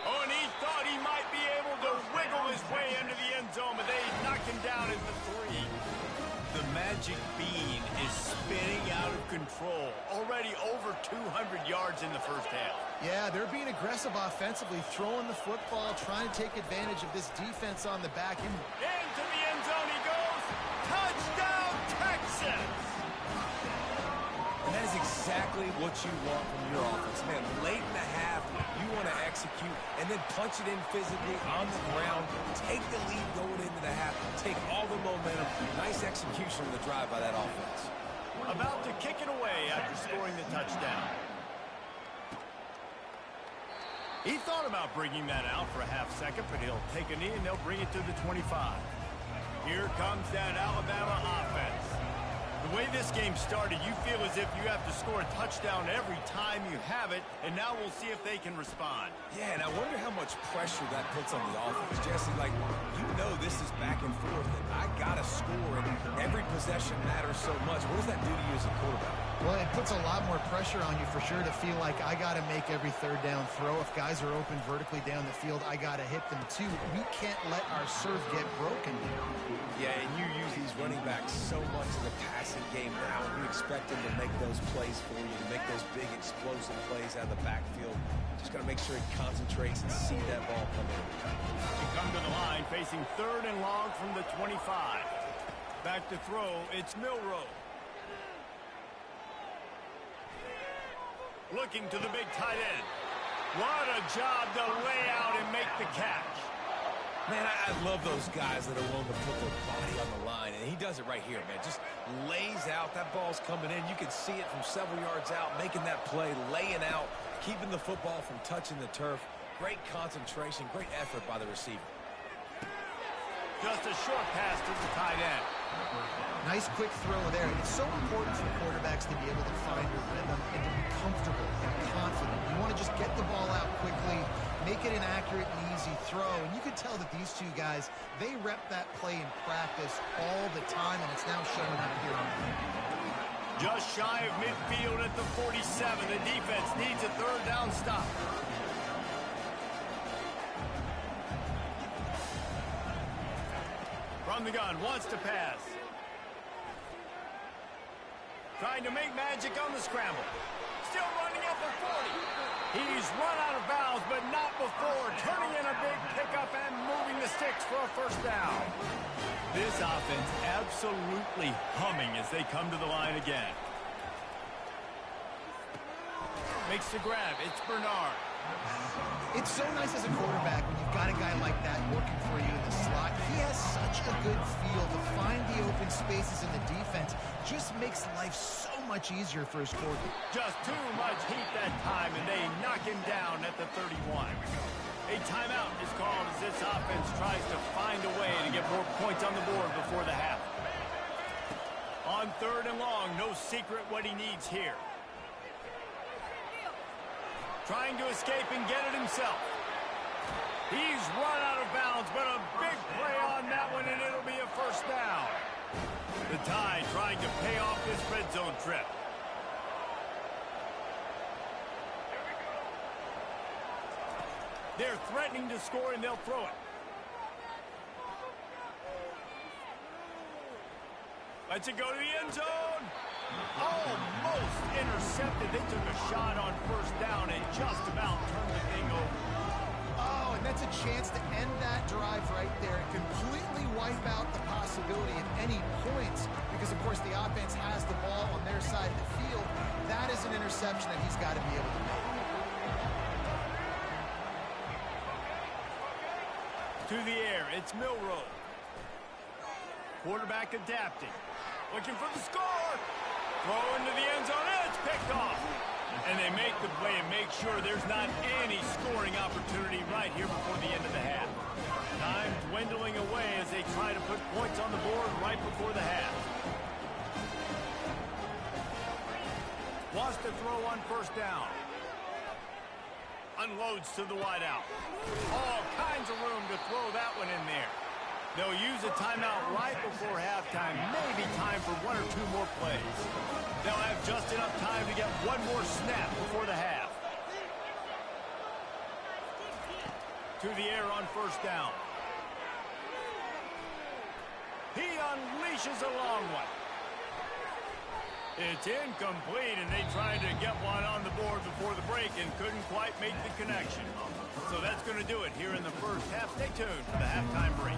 Oh, and he thought he might be able to wiggle his way into the end zone, but they knocked him down at the 3. The magic bean is spinning out of control. Already over 200 yards in the first half. Yeah, they're being aggressive offensively, throwing the football, trying to take advantage of this defense on the back end. Into the end zone he goes. Touchdown, Texans! And that is exactly what you want from your offense. Man, late in the half, you want to execute and then punch it in physically on the ground, take the lead going into the half, take all the momentum. Nice execution of the drive by that offense. About to kick it away after scoring the touchdown. He thought about bringing that out for a half second, but he'll take a knee and they'll bring it to the 25. Here comes that Alabama offense. The way this game started, you feel as if you have to score a touchdown every time you have it, and now we'll see if they can respond. Yeah, and I wonder how much pressure that puts on the offense. Jesse, like, you know this is back and forth, and I got to score, and every possession matters so much. What does that do to you as a quarterback? Well, it puts a lot more pressure on you for sure to feel like I got to make every third down throw. If guys are open vertically down the field, I got to hit them too. We can't let our serve get broken. Yeah, and you use these running backs so much in the passing game now, and you expect them to make those plays for you, to make those big explosive plays out of the backfield. Just got to make sure he concentrates and see that ball come in. They come to the line facing 3rd and long from the 25. Back to throw, it's Milroe. Looking to the big tight end. What a job to lay out and make the catch. Man, I love those guys that are willing to put their body on the line, and he does it right here, man. Just lays out. That ball's coming in. You can see it from several yards out, making that play, laying out, keeping the football from touching the turf. Great concentration, great effort by the receiver. Just a short pass to the tight end. Nice quick throw there. It's so important for quarterbacks to be able to find your rhythm and to be comfortable and confident. You want to just get the ball out quickly, make it an accurate and easy throw. And you can tell that these two guys, they rep that play in practice all the time, and it's now showing up here on the field. Just shy of midfield at the 47. The defense needs a 3rd down stop. From the gun, wants to pass. Trying to make magic on the scramble. Still running at the 40. He's run out of bounds, but not before turning in a big pickup and moving the sticks for a 1st down. This offense absolutely humming as they come to the line again. Makes the grab. It's Bernard. It's so nice as a quarterback when you've got a guy like that working for you in the slot. He has such a good feel to find the open spaces in the defense. Just makes life so much easier for his quarterback. Just too much heat that time, and they knock him down at the 31. A timeout is called as this offense tries to find a way to get more points on the board before the half. On 3rd and long, no secret what he needs here. Trying to escape and get it himself. He's run out of bounds, but a big play on that one, and it'll be a 1st down. The Tide trying to pay off this red zone trip. They're threatening to score, and they'll throw it. Lets it go to the end zone. Almost intercepted. They took a shot on 1st down and just about turned the thing over. Oh, and that's a chance to end that drive right there and completely wipe out the possibility of any points because, of course, the offense has the ball on their side of the field. That is an interception that he's got to be able to make. To the air, it's Milroe. Quarterback adapting. Looking for the score. Throw into the end zone, and it's picked off. And they make the play and make sure there's not any scoring opportunity right here before the end of the half. Time dwindling away as they try to put points on the board right before the half. Wants to throw on 1st down. Unloads to the wideout. All kinds of room to throw that one in there. They'll use a timeout right before halftime. Maybe time for one or two more plays. They'll have just enough time to get one more snap before the half. To the air on first down. He unleashes a long one. It's incomplete, and they tried to get one on the board before the break and couldn't quite make the connection. So that's going to do it here in the first half. Stay tuned for the halftime break.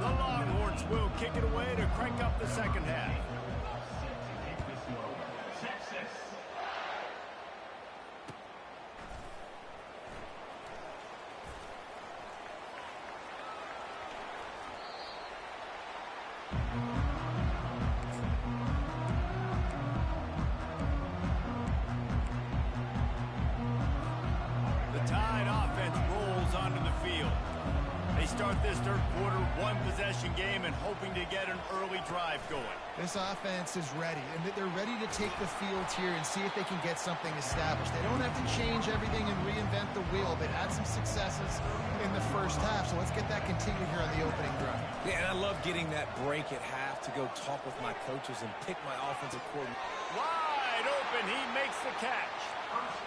The Longhorns will kick it away to crank up the second half. Start this third quarter, one-possession game, and hoping to get an early drive going. This offense is ready, and they're ready to take the field here and see if they can get something established. They don't have to change everything and reinvent the wheel. They've had some successes in the first half, so let's get that continued here on the opening drive. Yeah, and I love getting that break at half to go talk with my coaches and pick my offensive coordinator. Wide open, he makes the catch.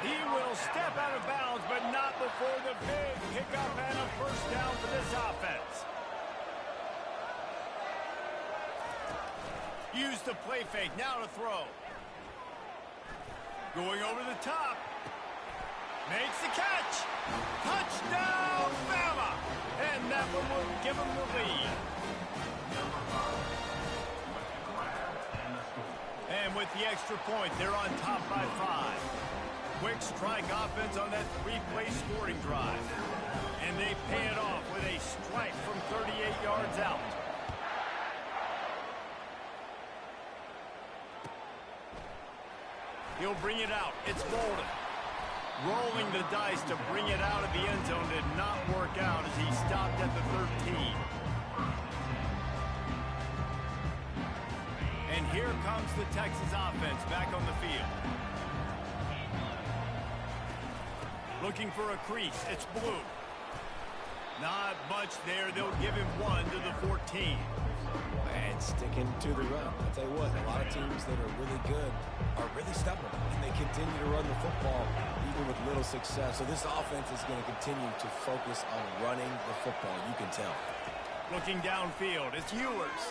He will step out of bounds, but not before the big pickup and a first down for this offense. Use the play fake, now to throw. Going over the top. Makes the catch. Touchdown, Bama! And that one will give him the lead. And with the extra point, they're on top by 5. Quick strike offense on that three-play scoring drive. And they pay it off with a strike from 38 yards out. He'll bring it out. It's Bolden. Rolling the dice to bring it out of the end zone did not work out as he stopped at the 13. And here comes the Texas offense back on the field. Looking for a crease. It's Blue. Not much there. They'll give him 1 to the 14. And sticking to the run. I'll tell you what, a lot of teams that are really good are really stubborn, and they continue to run the football even with little success. So this offense is going to continue to focus on running the football. You can tell. Looking downfield. It's Ewers.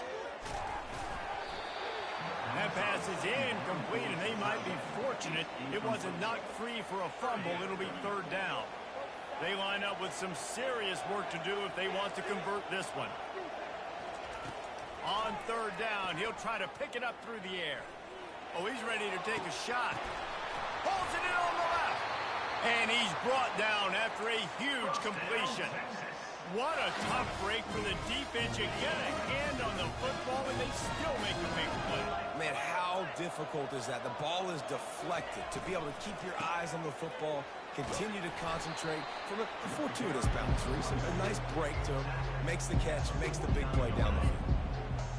That pass is incomplete, and they might be fortunate it wasn't knocked free for a fumble. It'll be third down. They line up with some serious work to do if they want to convert this one. On third down, he'll try to pick it up through the air. Oh, he's ready to take a shot. Holds it in on the left. And he's brought down after a huge completion. What a tough break for the defense. You get a hand on the football, and they still make a big play. Man, how difficult is that? The ball is deflected. To be able to keep your eyes on the football, continue to concentrate from a fortuitous bounce, Reese. A nice break to him. Makes the catch, makes the big play down the field.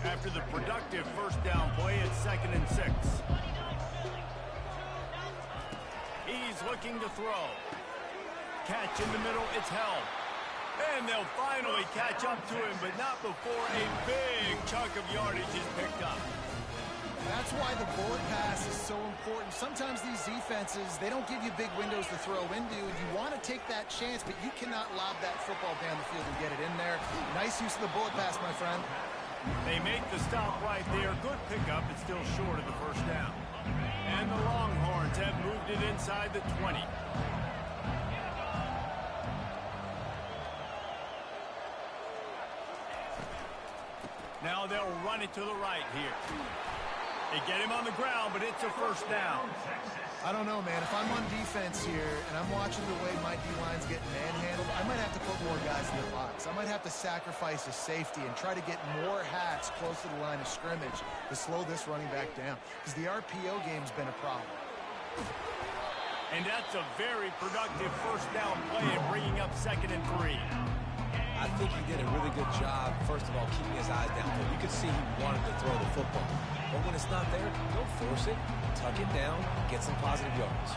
After the productive first down play, it's 2nd and 6. He's looking to throw. Catch in the middle, it's held. And they'll finally catch up to him, but not before a big chunk of yardage is picked up. That's why the bullet pass is so important. Sometimes these defenses, they don't give you big windows to throw into. You want to take that chance, but you cannot lob that football down the field and get it in there. Nice use of the bullet pass, my friend. They make the stop right there. Good pickup, but still short of the first down. And the Longhorns have moved it inside the 20. Now they'll run it to the right here. They get him on the ground, but it's a first down. I don't know, man. If I'm on defense here and I'm watching the way my D-line's getting manhandled, I might have to put more guys in the box. I might have to sacrifice a safety and try to get more hats close to the line of scrimmage to slow this running back down, because the RPO game's been a problem. And that's a very productive first down play and bringing up 2nd and 3. I think he did a really good job, first of all, keeping his eyes downfield. You could see he wanted to throw the football. But when it's not there, don't force it. Tuck it down, get some positive yards.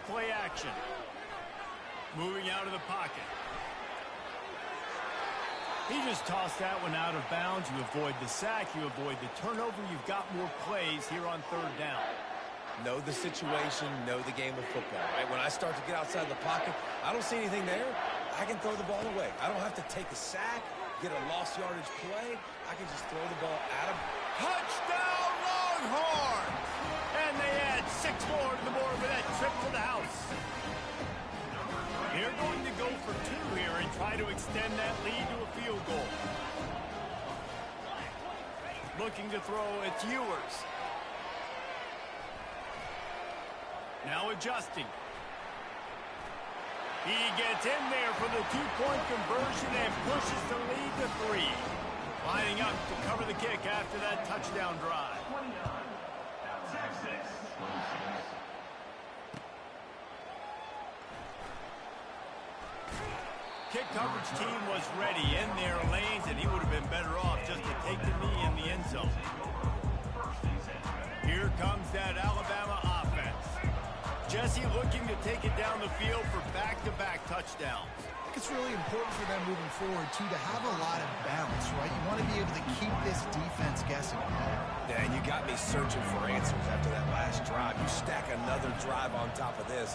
play action. Moving out of the pocket. He just tossed that one out of bounds. You avoid the sack. You avoid the turnover. You've got more plays here on third down. Know the situation, know the game of football, right? When I start to get outside the pocket, I don't see anything there. I can throw the ball away. I don't have to take a sack, get a lost yardage play. I can just throw the ball at him. Touchdown, Longhorns! And they add 6 more to the board with that trip to the house. They're going to go for 2 here and try to extend that lead to a field goal. Looking to throw, it's Ewers. Now adjusting. He gets in there for the 2-point conversion and pushes the lead to 3. Lining up to cover the kick after that touchdown drive. Kick coverage team was ready in their lanes, and he would have been better off just to take the knee in the end zone. Here comes that Alabama offense. Jesse looking to take it down the field for back-to-back touchdowns. I think it's really important for them moving forward, too, to have a lot of balance, right? You want to be able to keep this defense guessing. Yeah, and you got me searching for answers after that last drive. You stack another drive on top of this,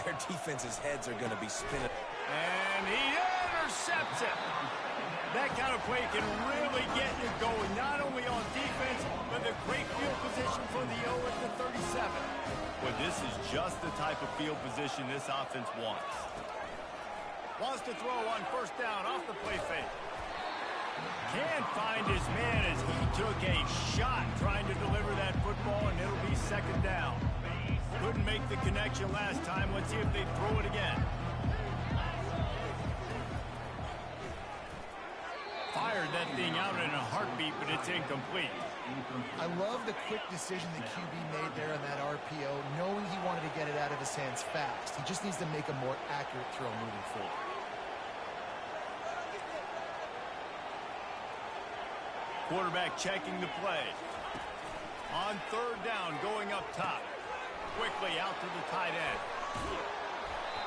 their defense's heads are going to be spinning. And he intercepts it. That kind of play can really get you going, not only on defense, but the great field position for the O at the 37. Well, this is just the type of field position this offense wants. Wants to throw on first down off the play fake. Can't find his man as he took a shot trying to deliver that football, and it'll be second down. Couldn't make the connection last time. Let's see if they throw it again. Fired that thing out in a heartbeat, but it's incomplete. I love the quick decision the QB made there on that RPO, knowing he wanted to get it out of his hands fast. He just needs to make a more accurate throw moving forward. Quarterback checking the play. On third down, going up top. Quickly out to the tight end.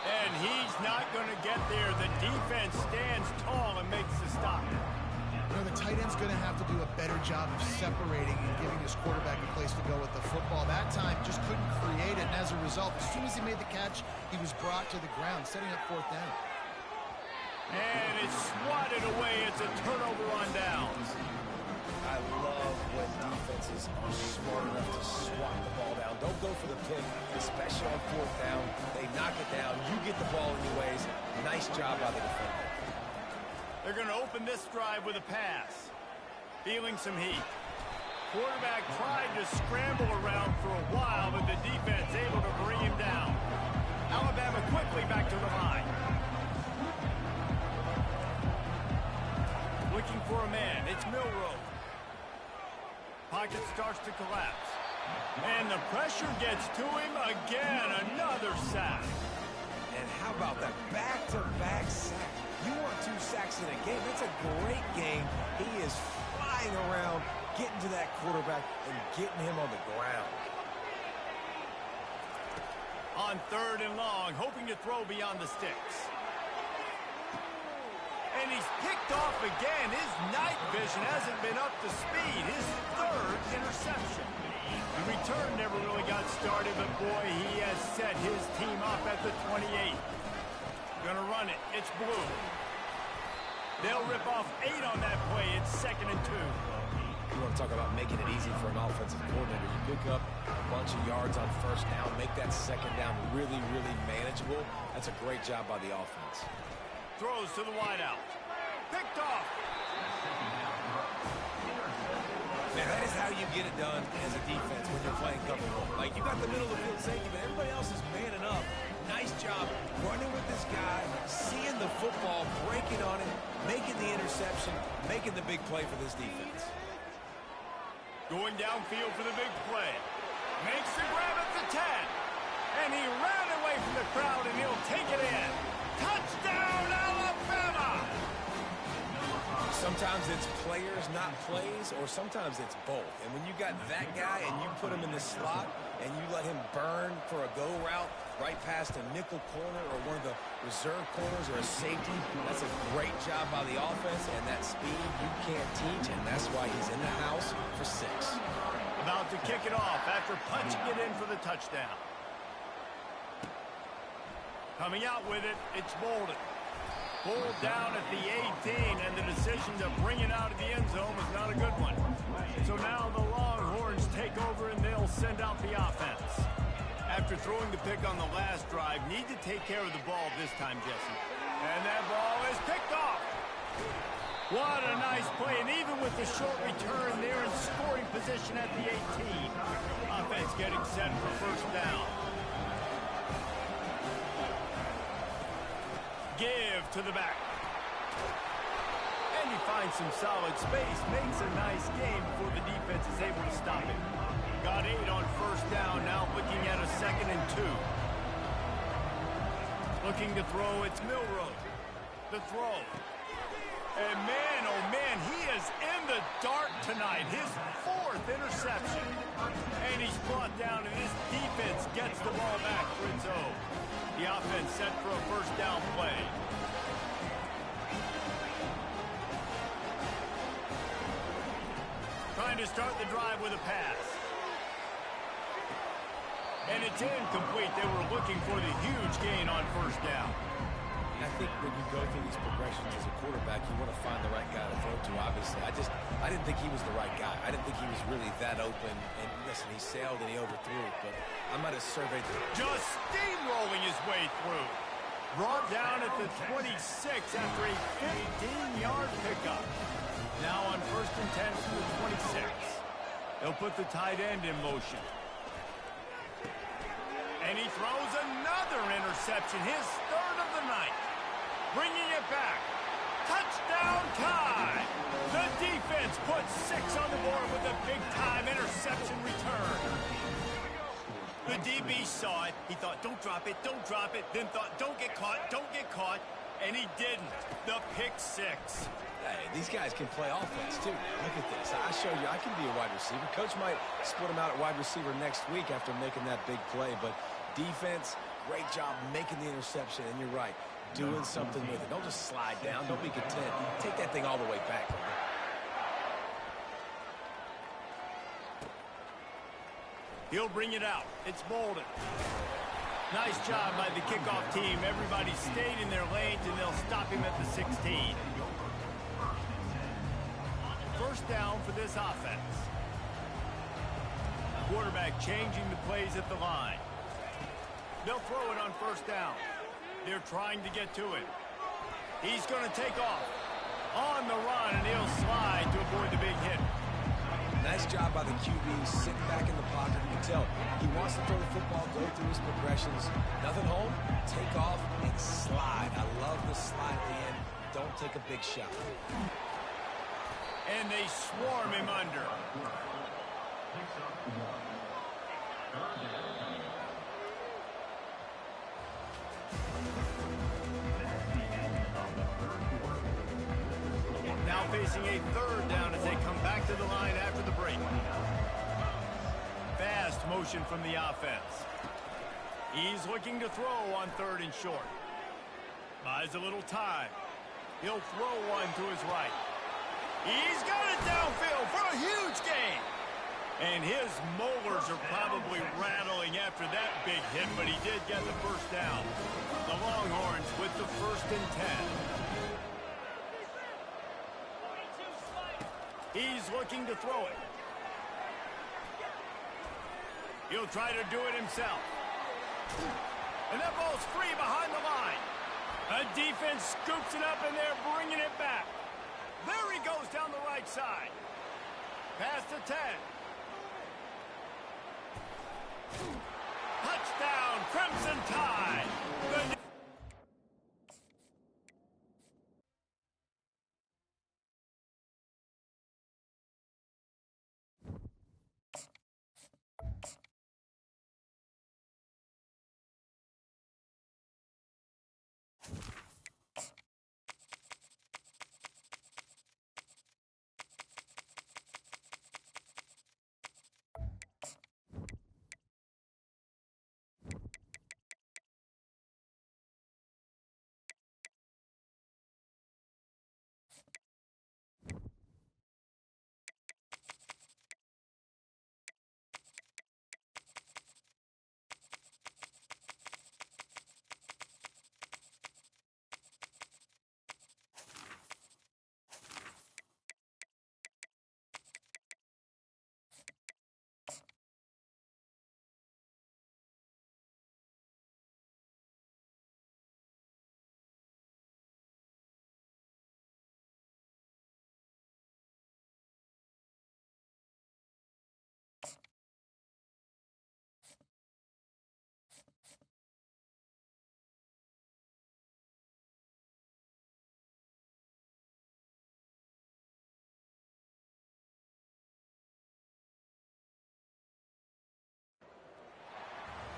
And he's not going to get there. The defense stands tall and makes the stop. You know, the tight end's going to have to do a better job of separating and giving his quarterback a place to go with the football. That time just couldn't create it, and as a result, as soon as he made the catch, he was brought to the ground, setting up fourth down. And it's swatted away. It's a turnover on downs. I love when defenses are smart enough to swat the ball down. Don't go for the pick, especially on fourth down. They knock it down. You get the ball anyways. Nice job by the defender. They're going to open this drive with a pass. Feeling some heat. Quarterback tried to scramble around for a while, but the defense able to bring him down. Alabama quickly back to the line. Looking for a man. It's Milroe. Pocket starts to collapse. And the pressure gets to him again. Another sack. And how about that back-to-back sack? You want 2 sacks in a game. That's a great game. He is flying around, getting to that quarterback and getting him on the ground. On third and long, hoping to throw beyond the sticks. And he's picked off again. His night vision hasn't been up to speed. His 3rd interception. The return never really got started, but boy, he has set his team up at the 28. Gonna run it. It's blue. They'll rip off 8 on that play. It's 2nd and 2. You want to talk about making it easy for an offensive coordinator. You pick up a bunch of yards on first down, make that second down really, really manageable. That's a great job by the offense. Throws to the wideout. Picked off. Man, that is how you get it done as a defense when you're playing cover one. Like, you got the middle of the field safety, but everybody else is manning up. Nice job running with this guy, seeing the football, breaking on him, making the interception, making the big play for this defense. Going downfield for the big play. Makes the grab at the 10. And he ran away from the crowd, and he'll take it in. Touchdown, Alabama! Sometimes it's players, not plays, or sometimes it's both. And when you got that guy and you put him in the slot and you let him burn for a go route right past a nickel corner or one of the reserve corners or a safety, that's a great job by the offense, and that speed you can't teach, and that's why he's in the house for 6. About to kick it off after punching it in for the touchdown. Coming out with it, it's Bolden. Pulled down at the 18, and the decision to bring it out of the end zone was not a good one. So now the Longhorns take over, and they'll send out the offense. After throwing the pick on the last drive, need to take care of the ball this time, Jesse. And that ball is picked off. What a nice play, and even with the short return, they're in scoring position at the 18. Offense getting set for first down. Give to the back. And he finds some solid space, makes a nice game before the defense is able to stop him. Got 8 on first down, now looking at a 2nd and 2. Looking to throw, it's Milroe. The throw. And man, oh man, he is in the dark tonight. His 4th interception. And he's brought down, and his defense gets the ball back for its own. The offense set for a first down play. Trying to start the drive with a pass. And it's incomplete. They were looking for the huge gain on first down. I think when you go through these progressions as a quarterback, you want to find the right guy to throw to, obviously. I didn't think he was the right guy. I didn't think he was really that open. And listen, he sailed and he overthrew it, but I might have surveyed the... Just steamrolling his way through. Brought down at the 26 after a 15-yard pickup. Now on 1st and 10 from the 26. They'll put the tight end in motion. And he throws another interception, his 3rd of the night. Bringing it back. Touchdown, Ncaa. The defense puts 6 on the board with a big-time interception return. The DB saw it. He thought, don't drop it, don't drop it. Then thought, don't get caught, don't get caught. And he didn't. The pick 6. Hey, these guys can play offense, too. Look at this. I show you, I can be a wide receiver. Coach might split him out at wide receiver next week after making that big play. But defense, great job making the interception. And you're right, doing something with it. Don't just slide down. Don't be content. Take that thing all the way back. He'll bring it out. It's Bolden. Nice job by the kickoff team. Everybody stayed in their lanes, and they'll stop him at the 16. First down for this offense. Quarterback changing the plays at the line. They'll throw it on first down. They're trying to get to it. He's going to take off. On the run, and he'll slide to avoid the big hit. Nice job by the QB, sitting back in the pocket. You can tell he wants to throw the football, go through his progressions. Nothing home, take off, and slide. I love the slide at the end. Don't take a big shot. And they swarm him under. Now facing a 3rd down as they come back to the line after the break. Fast motion from the offense. He's looking to throw on 3rd and short. Buys a little time. He'll throw one to his right. He's got it downfield for a huge gain. And his molars are probably rattling after that big hit, but he did get the first down. The Longhorns with the 1st and 10. He's looking to throw it. He'll try to do it himself. And that ball's free behind the line. A defense scoops it up, and they're bringing it back. There he goes down the right side. Past the 10. Touchdown, Crimson Tide.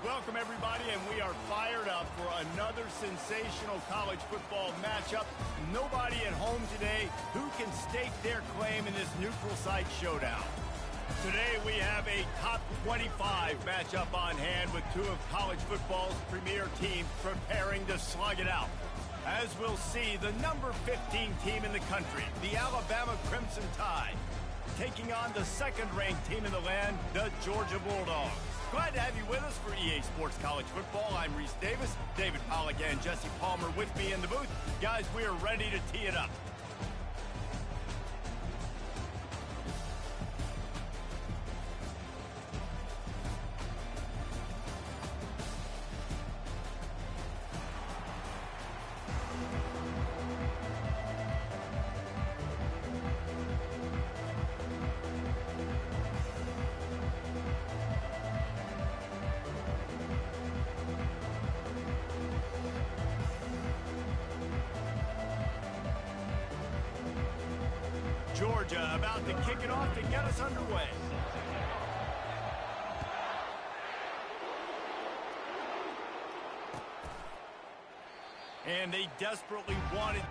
Welcome, everybody, and we are fired up for another sensational college football matchup. Nobody at home today who can stake their claim in this neutral site showdown. Today we have a top 25 matchup on hand with two of college football's premier teams preparing to slug it out. As we'll see, the number 15 team in the country, the Alabama Crimson Tide, taking on the second-ranked team in the land, the Georgia Bulldogs. Glad to have you with us for EA Sports College Football. I'm Reese Davis, David Pollack and Jesse Palmer with me in the booth. Guys, we are ready to tee it up. Georgia about to kick it off to get us underway. And they desperately wanted...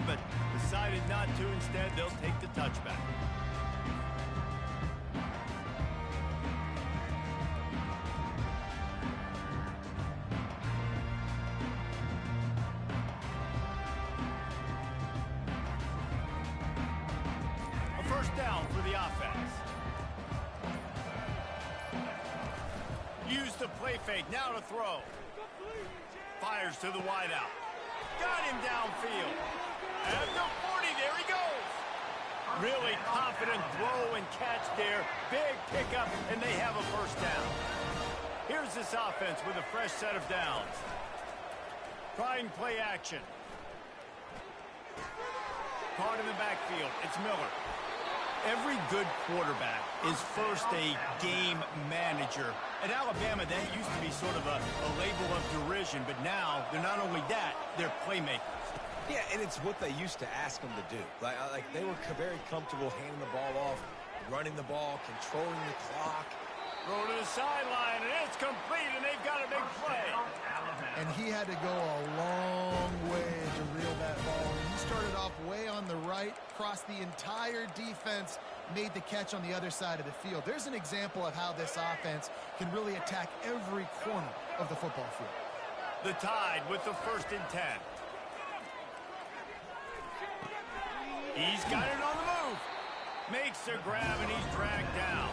but decided not to. Instead, they'll take the touchback. A first down for the offense. Use the play fake, now to throw. Fires to the wideout. Got him downfield. At the 40, there he goes. Really confident throw and catch there. Big pickup, and they have a first down. Here's this offense with a fresh set of downs. Trying play action. Caught in the backfield. It's Miller. Every good quarterback is first a game manager. At Alabama, that used to be sort of a label of derision, but now they're not only that, they're playmakers. Yeah, and it's what they used to ask them to do. Like they were very comfortable handing the ball off, running the ball, controlling the clock. Throw to the sideline, and it's complete, and they've got a big play. And he had to go a long way to reel that ball. He started off way on the right, crossed the entire defense, made the catch on the other side of the field. There's an example of how this offense can really attack every corner of the football field. The Tide with the 1st and 10. He's got it on the move. Makes a grab, and he's dragged down.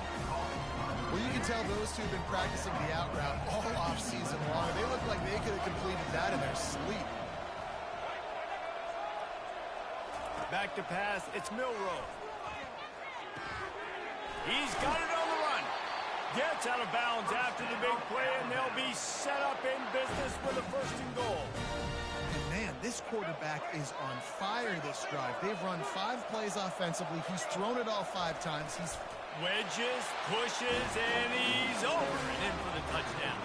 Well, you can tell those two have been practicing the out route all off-season long. They look like they could have completed that in their sleep. Back to pass, it's Milroe. He's got it on the run. Gets out of bounds after the big play, and they'll be set up in business with a 1st and goal. And man, this quarterback is on fire this drive. They've run 5 plays offensively. He's thrown it all 5 times. He's wedges, pushes, and he's over and in for the touchdown.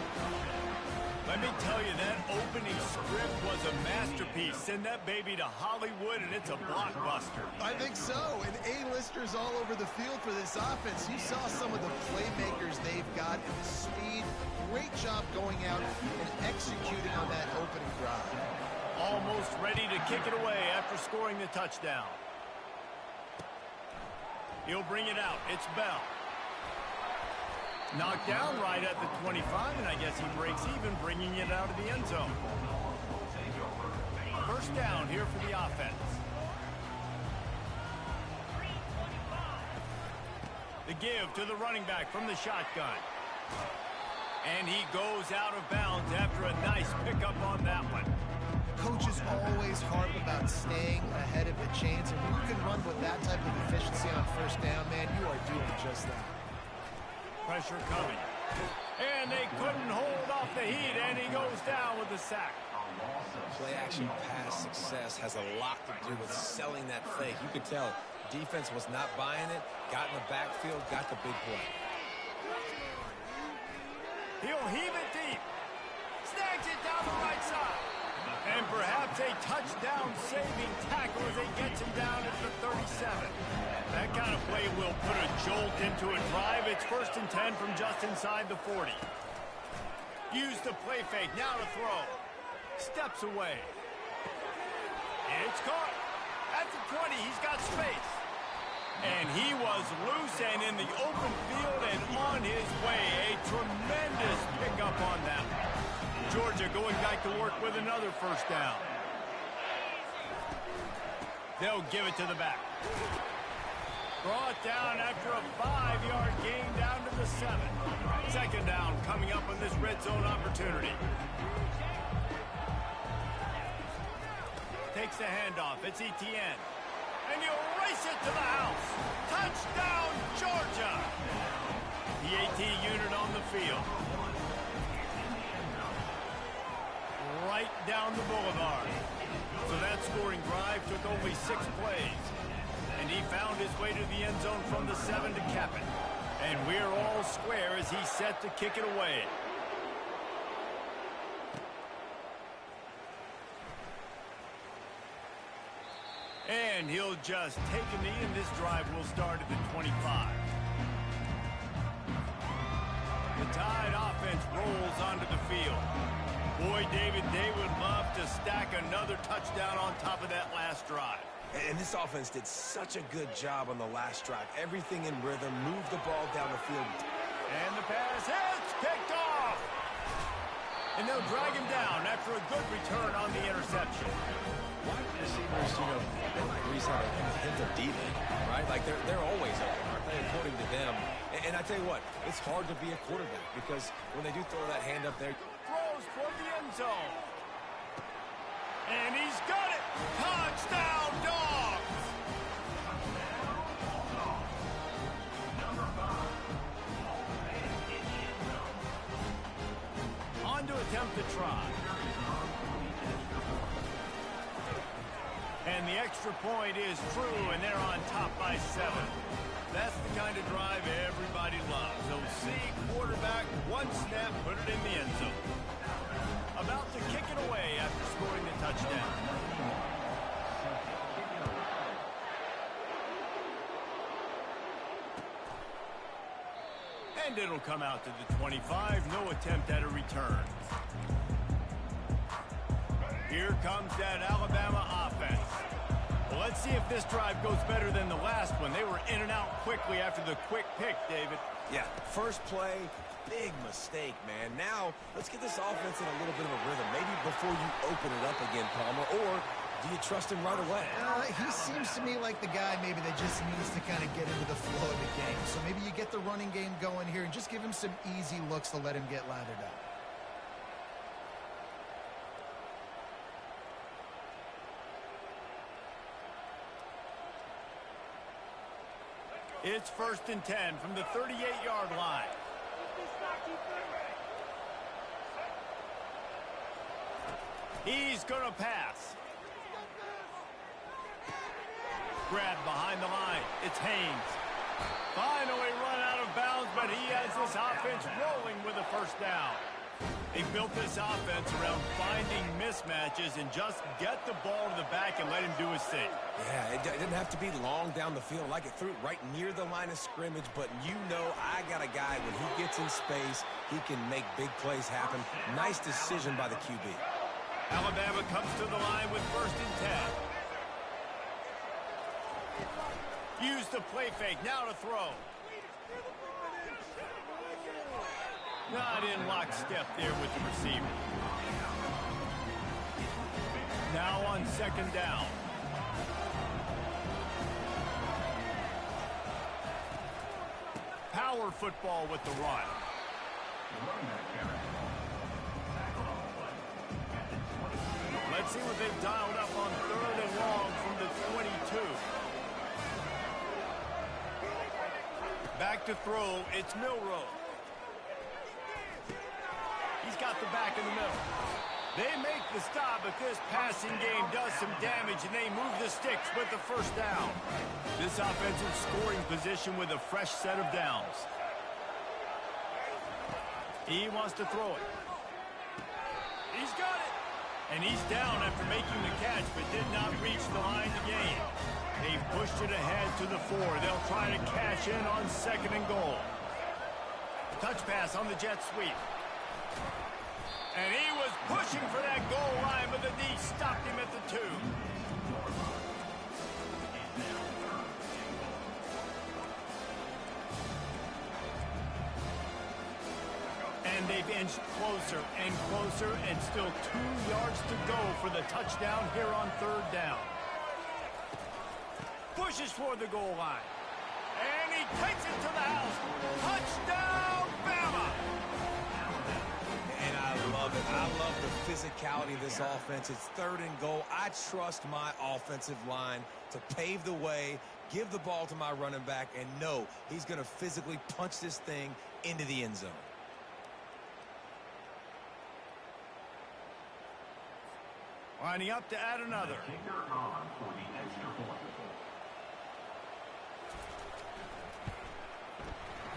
Let me tell you, that opening script was a masterpiece. Send that baby to Hollywood, and it's a blockbuster. I think so, and A-listers all over the field for this offense. You saw some of the playmakers they've got and the speed. Great job going out and executing on that opening drive. almost ready to kick it away after scoring the touchdown. He'll bring it out. It's Bell. Knocked down right at the 25, and I guess he breaks even, bringing it out of the end zone. First down here for the offense. The give to the running back from the shotgun. And he goes out of bounds after a nice pickup on that one. Coaches always harp about staying ahead of the chains, and when you can run with that type of efficiency on first down, man, you are doing just that. Pressure coming. And they couldn't hold off the heat, and he goes down with the sack. Play-action pass success has a lot to do with selling that fake. You could tell defense was not buying it, got in the backfield, got the big play. He'll heave it deep. Snags it down the right side. And perhaps a touchdown-saving tackle as he gets him down at the 37. That kind of play will put a jolt into a drive. It's 1st and 10 from just inside the 40. Use the play fake. Now to throw. Steps away. It's caught. At the 20, he's got space. And he was loose and in the open field and on his way. A tremendous pickup on that one. Georgia going back to work with another first down. They'll give it to the back. Brought down after a 5-yard gain down to the 7. Second down coming up on this red zone opportunity. Takes the handoff. It's Etienne. And he'll race it to the house. Touchdown, Georgia. The AT unit on the field. Right down the boulevard. So that scoring drive took only 6 plays. And he found his way to the end zone from the 7 to cap it. And we're all square as he's set to kick it away. And he'll just take a knee, and this drive will start at the 25. The Tide offense rolls onto the field. Boy, David, they would love to stack another touchdown on top of that last drive. And this offense did such a good job on the last drive. Everything in rhythm, moved the ball down the field. And the pass hits, picked off. And they'll drag him down after a good return on the interception. Wide receivers, they might at least have a hint of deep, right? Like they're always open, aren't they, according to them? And I tell you what, it's hard to be a quarterback because when they do throw that hand up there. Throws toward the end zone. And he's got it. Touchdown, Dogs. On to attempt the try. And the extra point is true, and they're on top by 7. That's the kind of drive everybody loves. So see, quarterback, one snap, put it in the end zone. About to kick it away after scoring the touchdown. And it'll come out to the 25. No attempt at a return. Here comes that Alabama offense. Well, let's see if this drive goes better than the last one. They were in and out quickly after the quick pick, David. Yeah, first play, big mistake, man. Now, let's get this offense in a little bit of a rhythm. Maybe before you open it up again, Palmer, or do you trust him right away? He seems to me like the guy maybe that just needs to kind of get into the flow of the game. So maybe you get the running game going here and just give him some easy looks to let him get lathered up. It's 1st and 10 from the 38-yard line. He's going to pass. Grabbed behind the line. It's Haynes. Finally run out of bounds, but he has this offense rolling with a first down. They built this offense around finding mismatches and just get the ball to the back and let him do his thing. Yeah, it didn't have to be long down the field. Like it threw it right near the line of scrimmage, but I got a guy, when he gets in space, he can make big plays happen. Nice decision by the QB. Alabama comes to the line the play fake. Now to throw. Not in lockstep there with the receiver. Now on second down. Power football with the run. Let's see what they've dialed up on third and long from the 22. Back to throw, it's Milrow. He's got the back in the middle. They make the stop, but this passing game does some damage, and they move the sticks with the first down. This offensive scoring position with a fresh set of downs. He wants to throw it. He's got it. And he's down after making the catch, but did not reach the line to gain. They pushed it ahead to the 4. They'll try to cash in on second and goal. Touch pass on the jet sweep. And he was pushing for that goal line, but the D stopped him at the 2. And they've inched closer and closer, and still 2 yards to go for the touchdown here on third down. Pushes for the goal line. And he takes it to the house. Touchdown, Bama! And I love it. I love the physicality of this offense. It's third and goal. I trust my offensive line to pave the way, give the ball to my running back, and know he's going to physically punch this thing into the end zone. Lining up to add another.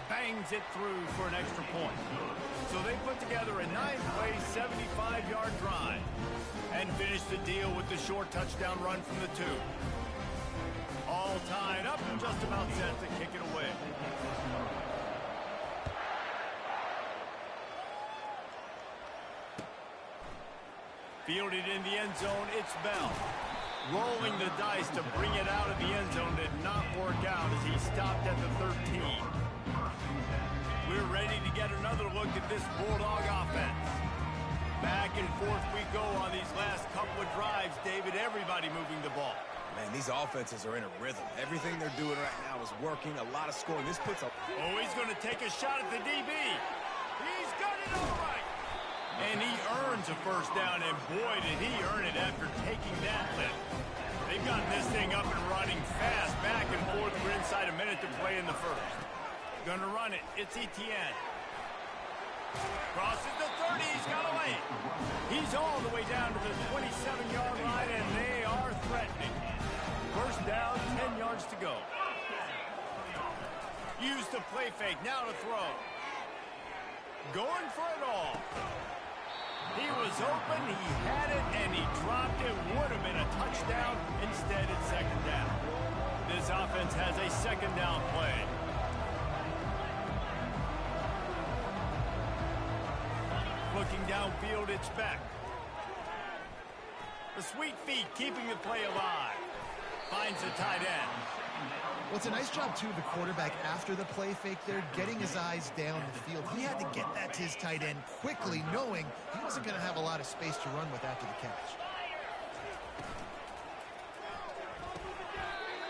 Bangs it through for an extra point. So they put together a 9-play, 75-yard drive and finish the deal with the short touchdown run from the 2. All tied up and just about set to kick it away. Fielded in the end zone, it's Bell. Rolling the dice to bring it out of the end zone did not work out as he stopped at the 13. We're ready to get another look at this Bulldog offense. Back and forth we go on these last couple of drives, David. Everybody moving the ball. Man, these offenses are in a rhythm. Everything they're doing right now is working. A lot of scoring. This puts a... Oh, he's going to take a shot at the DB. He's got it all right. And he earns a first down, and boy, did he earn it after taking that lift. They've gotten this thing up and running fast, back and forth. We're inside a minute to play in the first. Gonna run it. It's Etienne. Crosses the 30. He's got away. He's all the way down to the 27-yard line, and they are threatening. First down, 10 yards to go. Use the play fake. Now to throw. Going for it all. He was open, he had it, and he dropped it. Would have been a touchdown. Instead, it's second down. This offense has a second down play. Looking downfield, it's Beck. The sweet feet keeping the play alive. Finds the tight end. Well, it's a nice job, too, of the quarterback after the play fake there, getting his eyes down the field. He had to get that to his tight end quickly, knowing he wasn't going to have a lot of space to run with after the catch.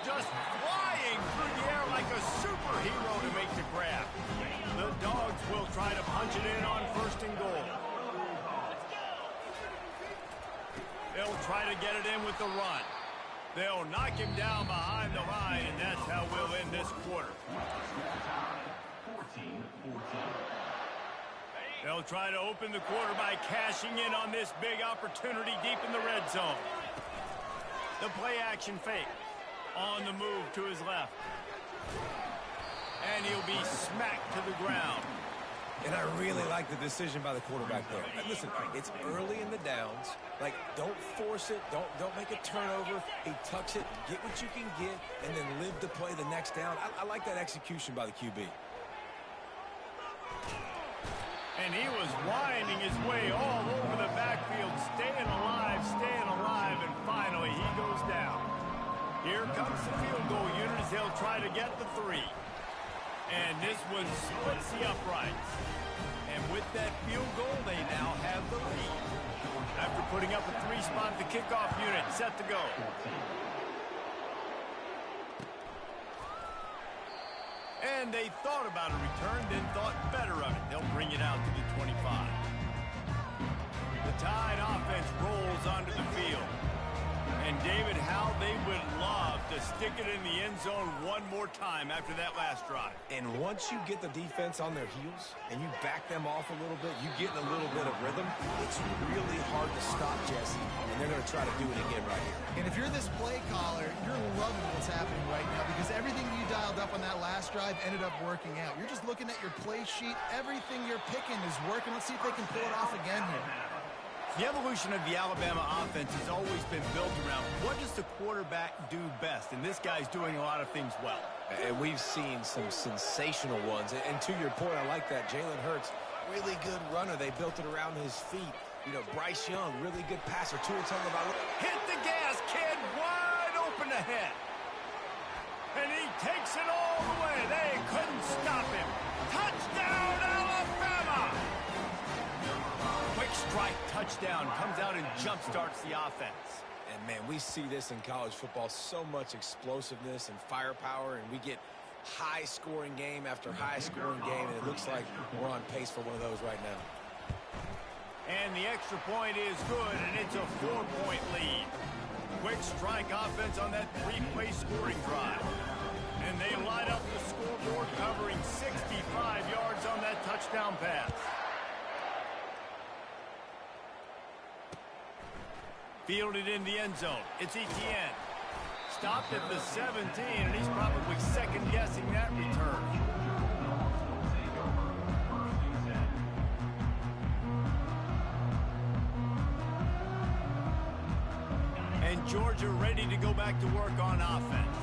Just flying through the air like a superhero to make the grab. The Dogs will try to punch it in on first and goal. They'll try to get it in with the run. They'll knock him down behind the line, and that's how we'll end this quarter. 14-14. They'll try to open the quarter by cashing in on this big opportunity deep in the red zone. The play action fake. On the move to his left. And he'll be smacked to the ground. And I really like the decision by the quarterback there. Listen, it's early in the downs. Like, don't force it. Don't make a turnover. He tucks it, get what you can get, and then live to play the next down. I like that execution by the QB. And he was winding his way all over the backfield, staying alive, and finally he goes down. Here comes the field goal unit. as they'll try to get the 3. And this one splits the uprights. And with that field goal, they now have the lead. After putting up a 3 spot, the kickoff unit set to go. And they thought about a return, then thought better of it. They'll bring it out to the 25. The Tide offense rolls onto the field. And, David, how they would love to stick it in the end zone one more time after that last drive. And once you get the defense on their heels and you back them off a little bit, you get in a little bit of rhythm, it's really hard to stop Jesse, and they're going to try to do it again right here. And if you're this play caller, you're loving what's happening right now because everything you dialed up on that last drive ended up working out. You're just looking at your play sheet. Everything you're picking is working. Let's see if they can pull it off again here. The evolution of the Alabama offense has always been built around what does the quarterback do best, and this guy's doing a lot of things well. And we've seen some sensational ones. And to your point, I like that. Jalen Hurts, really good runner. They built it around his feet. You know, Bryce Young, really good passer. Tua Tagovailoa. Hit the gas, kid, wide open ahead. And he takes it all the way. They couldn't stop him. Touchdown, Alabama! Quick strike touchdown comes out and jump-starts the offense. And, man, we see this in college football, so much explosiveness and firepower, and we get high-scoring game after high-scoring game, and it looks like we're on pace for one of those right now. And the extra point is good, and it's a 4-point lead. Quick strike offense on that 3-play scoring drive. And they light up the scoreboard covering 65 yards on that touchdown pass. Fielded in the end zone. It's Etienne. Stopped at the 17, and he's probably second-guessing that return. And Georgia ready to go back to work on offense.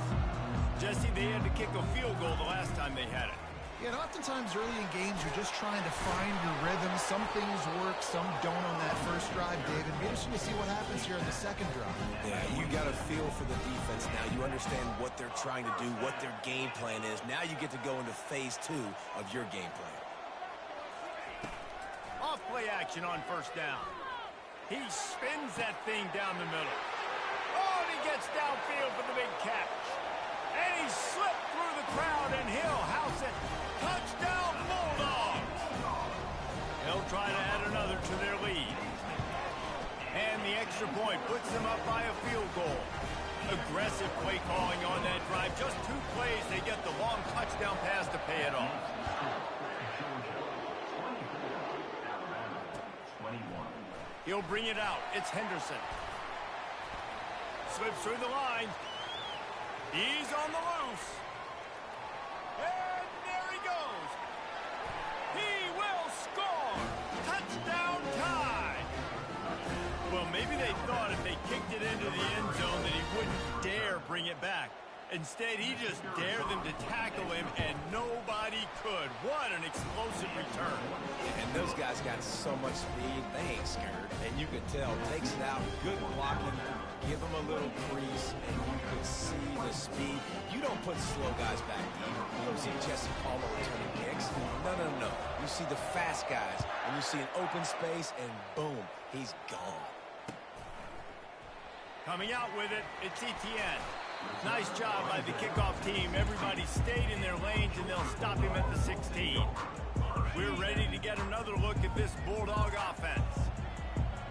Jesse, they had to kick a field goal the last time they had it. Yeah, and oftentimes early in games, you're just trying to find your rhythm. Some things work, some don't on that first drive, David. Be interesting to see what happens here in the second drive. Yeah, you got a feel for the defense now. You understand what they're trying to do, what their game plan is. Now you get to go into phase 2 of your game plan. Off play action on first down. He spins that thing down the middle. Oh, and he gets downfield for the big catch. And he slipped through the crowd, and he'll house it. Touchdown, Bulldogs! They'll try to add another to their lead. And the extra point puts them up by a field goal. Aggressive play calling on that drive. Just 2 plays, they get the long touchdown pass to pay it off. He'll bring it out. It's Henderson. Slips through the line. He's on the loose. And there he goes. He will score. Touchdown Tide. Well, maybe they thought if they kicked it into the end zone that he wouldn't dare bring it back. Instead, he just dared them to tackle him, and nobody could. What an explosive return. And those guys got so much speed, they ain't scared. And you could tell, takes it out, good blocking, give them a little crease, and you could see the speed. You don't put slow guys back deep. You don't see Jesse Palmer returning kicks. No, no, no. You see the fast guys, and you see an open space, and boom, he's gone. Coming out with it, it's Etienne. Nice job by the kickoff team. Everybody stayed in their lanes, and they'll stop him at the 16. We're ready to get another look at this Bulldog offense.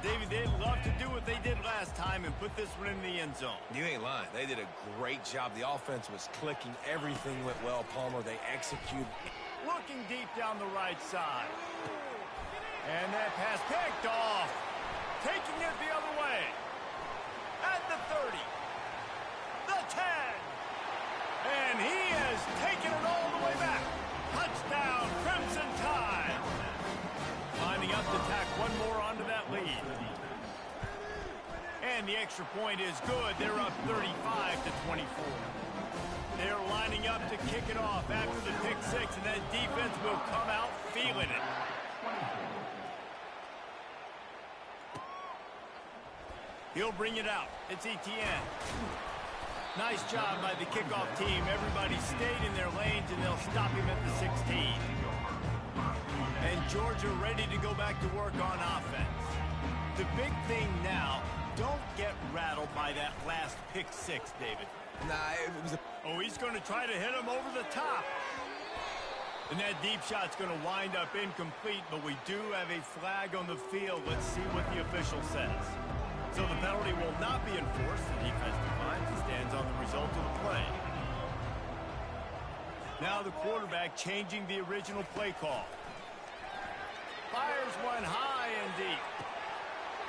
David, they'd love to do what they did last time and put this one in the end zone. You ain't lying. They did a great job. The offense was clicking. Everything went well, Palmer. They executed. Looking deep down the right side. And that pass picked off. Taking it the other way. At the 30. The 10. And he has taken it all the way back. Touchdown, Crimson Tide. Lining up to tack one more onto that lead. And the extra point is good. They're up 35-24. They're lining up to kick it off after the pick 6, and that defense will come out feeling it. He'll bring it out. It's Etienne. Nice job by the kickoff team. Everybody stayed in their lanes, and they'll stop him at the 16. And Georgia ready to go back to work on offense. The big thing now, don't get rattled by that last pick six, David. Nah, it was a... Oh, he's going to try to hit him over the top. And that deep shot's going to wind up incomplete, but we do have a flag on the field. Let's see what the official says. So the penalty will not be enforced. The defense declines and stands on the result of the play. Now the quarterback changing the original play call. Fires one high and deep.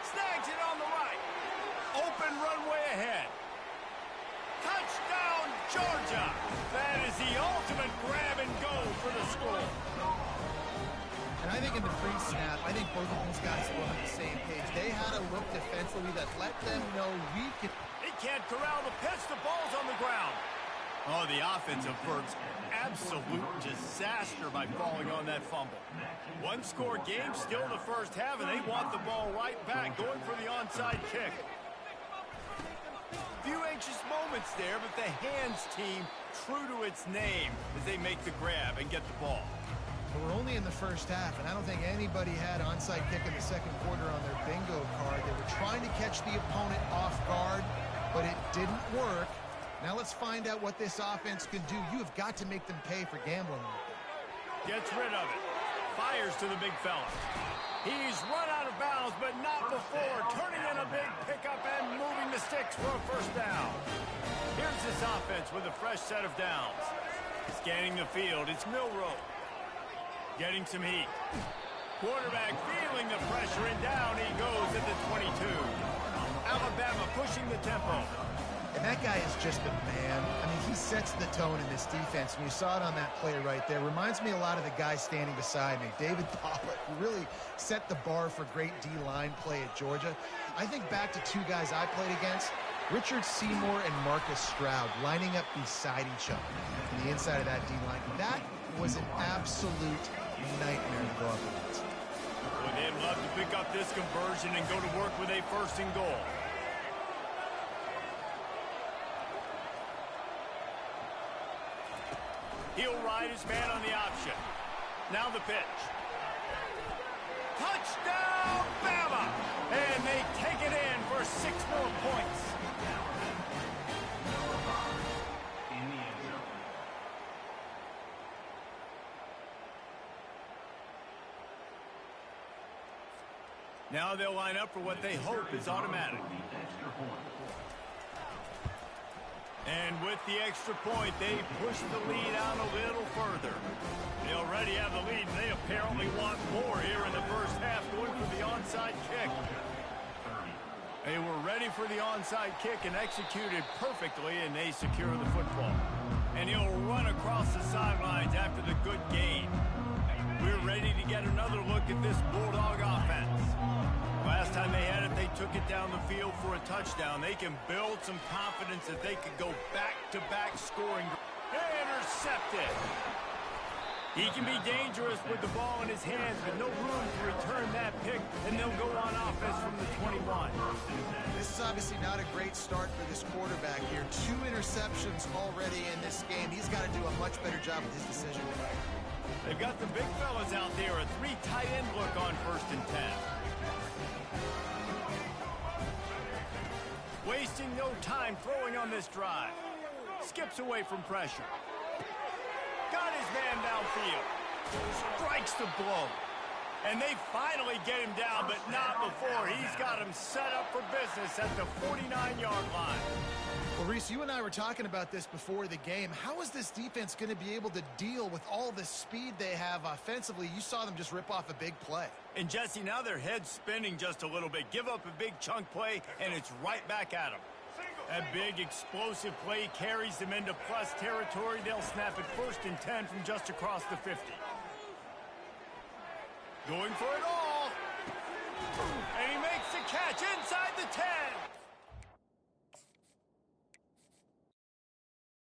Snags it on the right. Open runway ahead. Touchdown, Georgia! That is the ultimate grab and go for the score. And I think in the pre-snap, I think both of those guys were on the same page. They had a look defensively that let them know we can... They can't corral the pitch. The ball's on the ground. Oh, the offensive Bert's absolute disaster by falling on that fumble. One-score game, still the first half, and they want the ball right back, going for the onside kick. Few anxious moments there, but the hands team true to its name as they make the grab and get the ball. We're only in the first half, and I don't think anybody had onside kick in the second quarter on their bingo card. They were trying to catch the opponent off guard, but it didn't work. Now let's find out what this offense can do. You have got to make them pay for gambling like that. Gets rid of it. Fires to the big fella. He's run out of bounds, but not before. Turning in a big pickup and moving the sticks for a first down. Here's this offense with a fresh set of downs. Scanning the field, it's Milroe. Getting some heat. Quarterback feeling the pressure, and down he goes at the 22. Alabama pushing the tempo. And that guy is just a man. I mean, he sets the tone in this defense, and you saw it on that play right there. Reminds me a lot of the guy standing beside me, David Pollock, who really set the bar for great D-line play at Georgia. I think back to two guys I played against, Richard Seymour and Marcus Stroud, lining up beside each other on the inside of that D-line. That was an absolute nightmare to go up against. Well, they'd love to pick up this conversion and go to work with a first and goal. He'll ride his man on the option. Now the pitch. Touchdown, Bama! And they take it in for 6 more points. In the end zone. Now they'll line up for what they hope is automatic. The extra point. And with the extra point, they push the lead out a little further. They already have the lead, and they apparently want more here in the first half, going for the onside kick. They were ready for the onside kick and executed perfectly, and they secure the football. And he'll run across the sidelines after the good gain. We're ready to get another look at this Bulldog offense. Last time they had it, they took it down the field for a touchdown. They can build some confidence that they could go back-to-back scoring. Intercepted. He can be dangerous with the ball in his hands, but no room to return that pick, and they'll go on offense from the 21. This is obviously not a great start for this quarterback here. 2 interceptions already in this game. He's got to do a much better job with his decision. They've got the big fellas out there, a 3 tight end look on 1st and 10. Wasting no time throwing on this drive. Skips away from pressure. Got his man downfield. Strikes the blow. And they finally get him down, but not before. He's got him set up for business at the 49-yard line. Well, Reese, you and I were talking about this before the game. How is this defense going to be able to deal with all the speed they have offensively? You saw them just rip off a big play. And, Jesse, now their head's spinning just a little bit. Give up a big chunk play, and it's right back at them. That big explosive play carries them into plus territory. They'll snap it 1st and 10 from just across the 50. Going for it all. And he makes the catch inside the 10.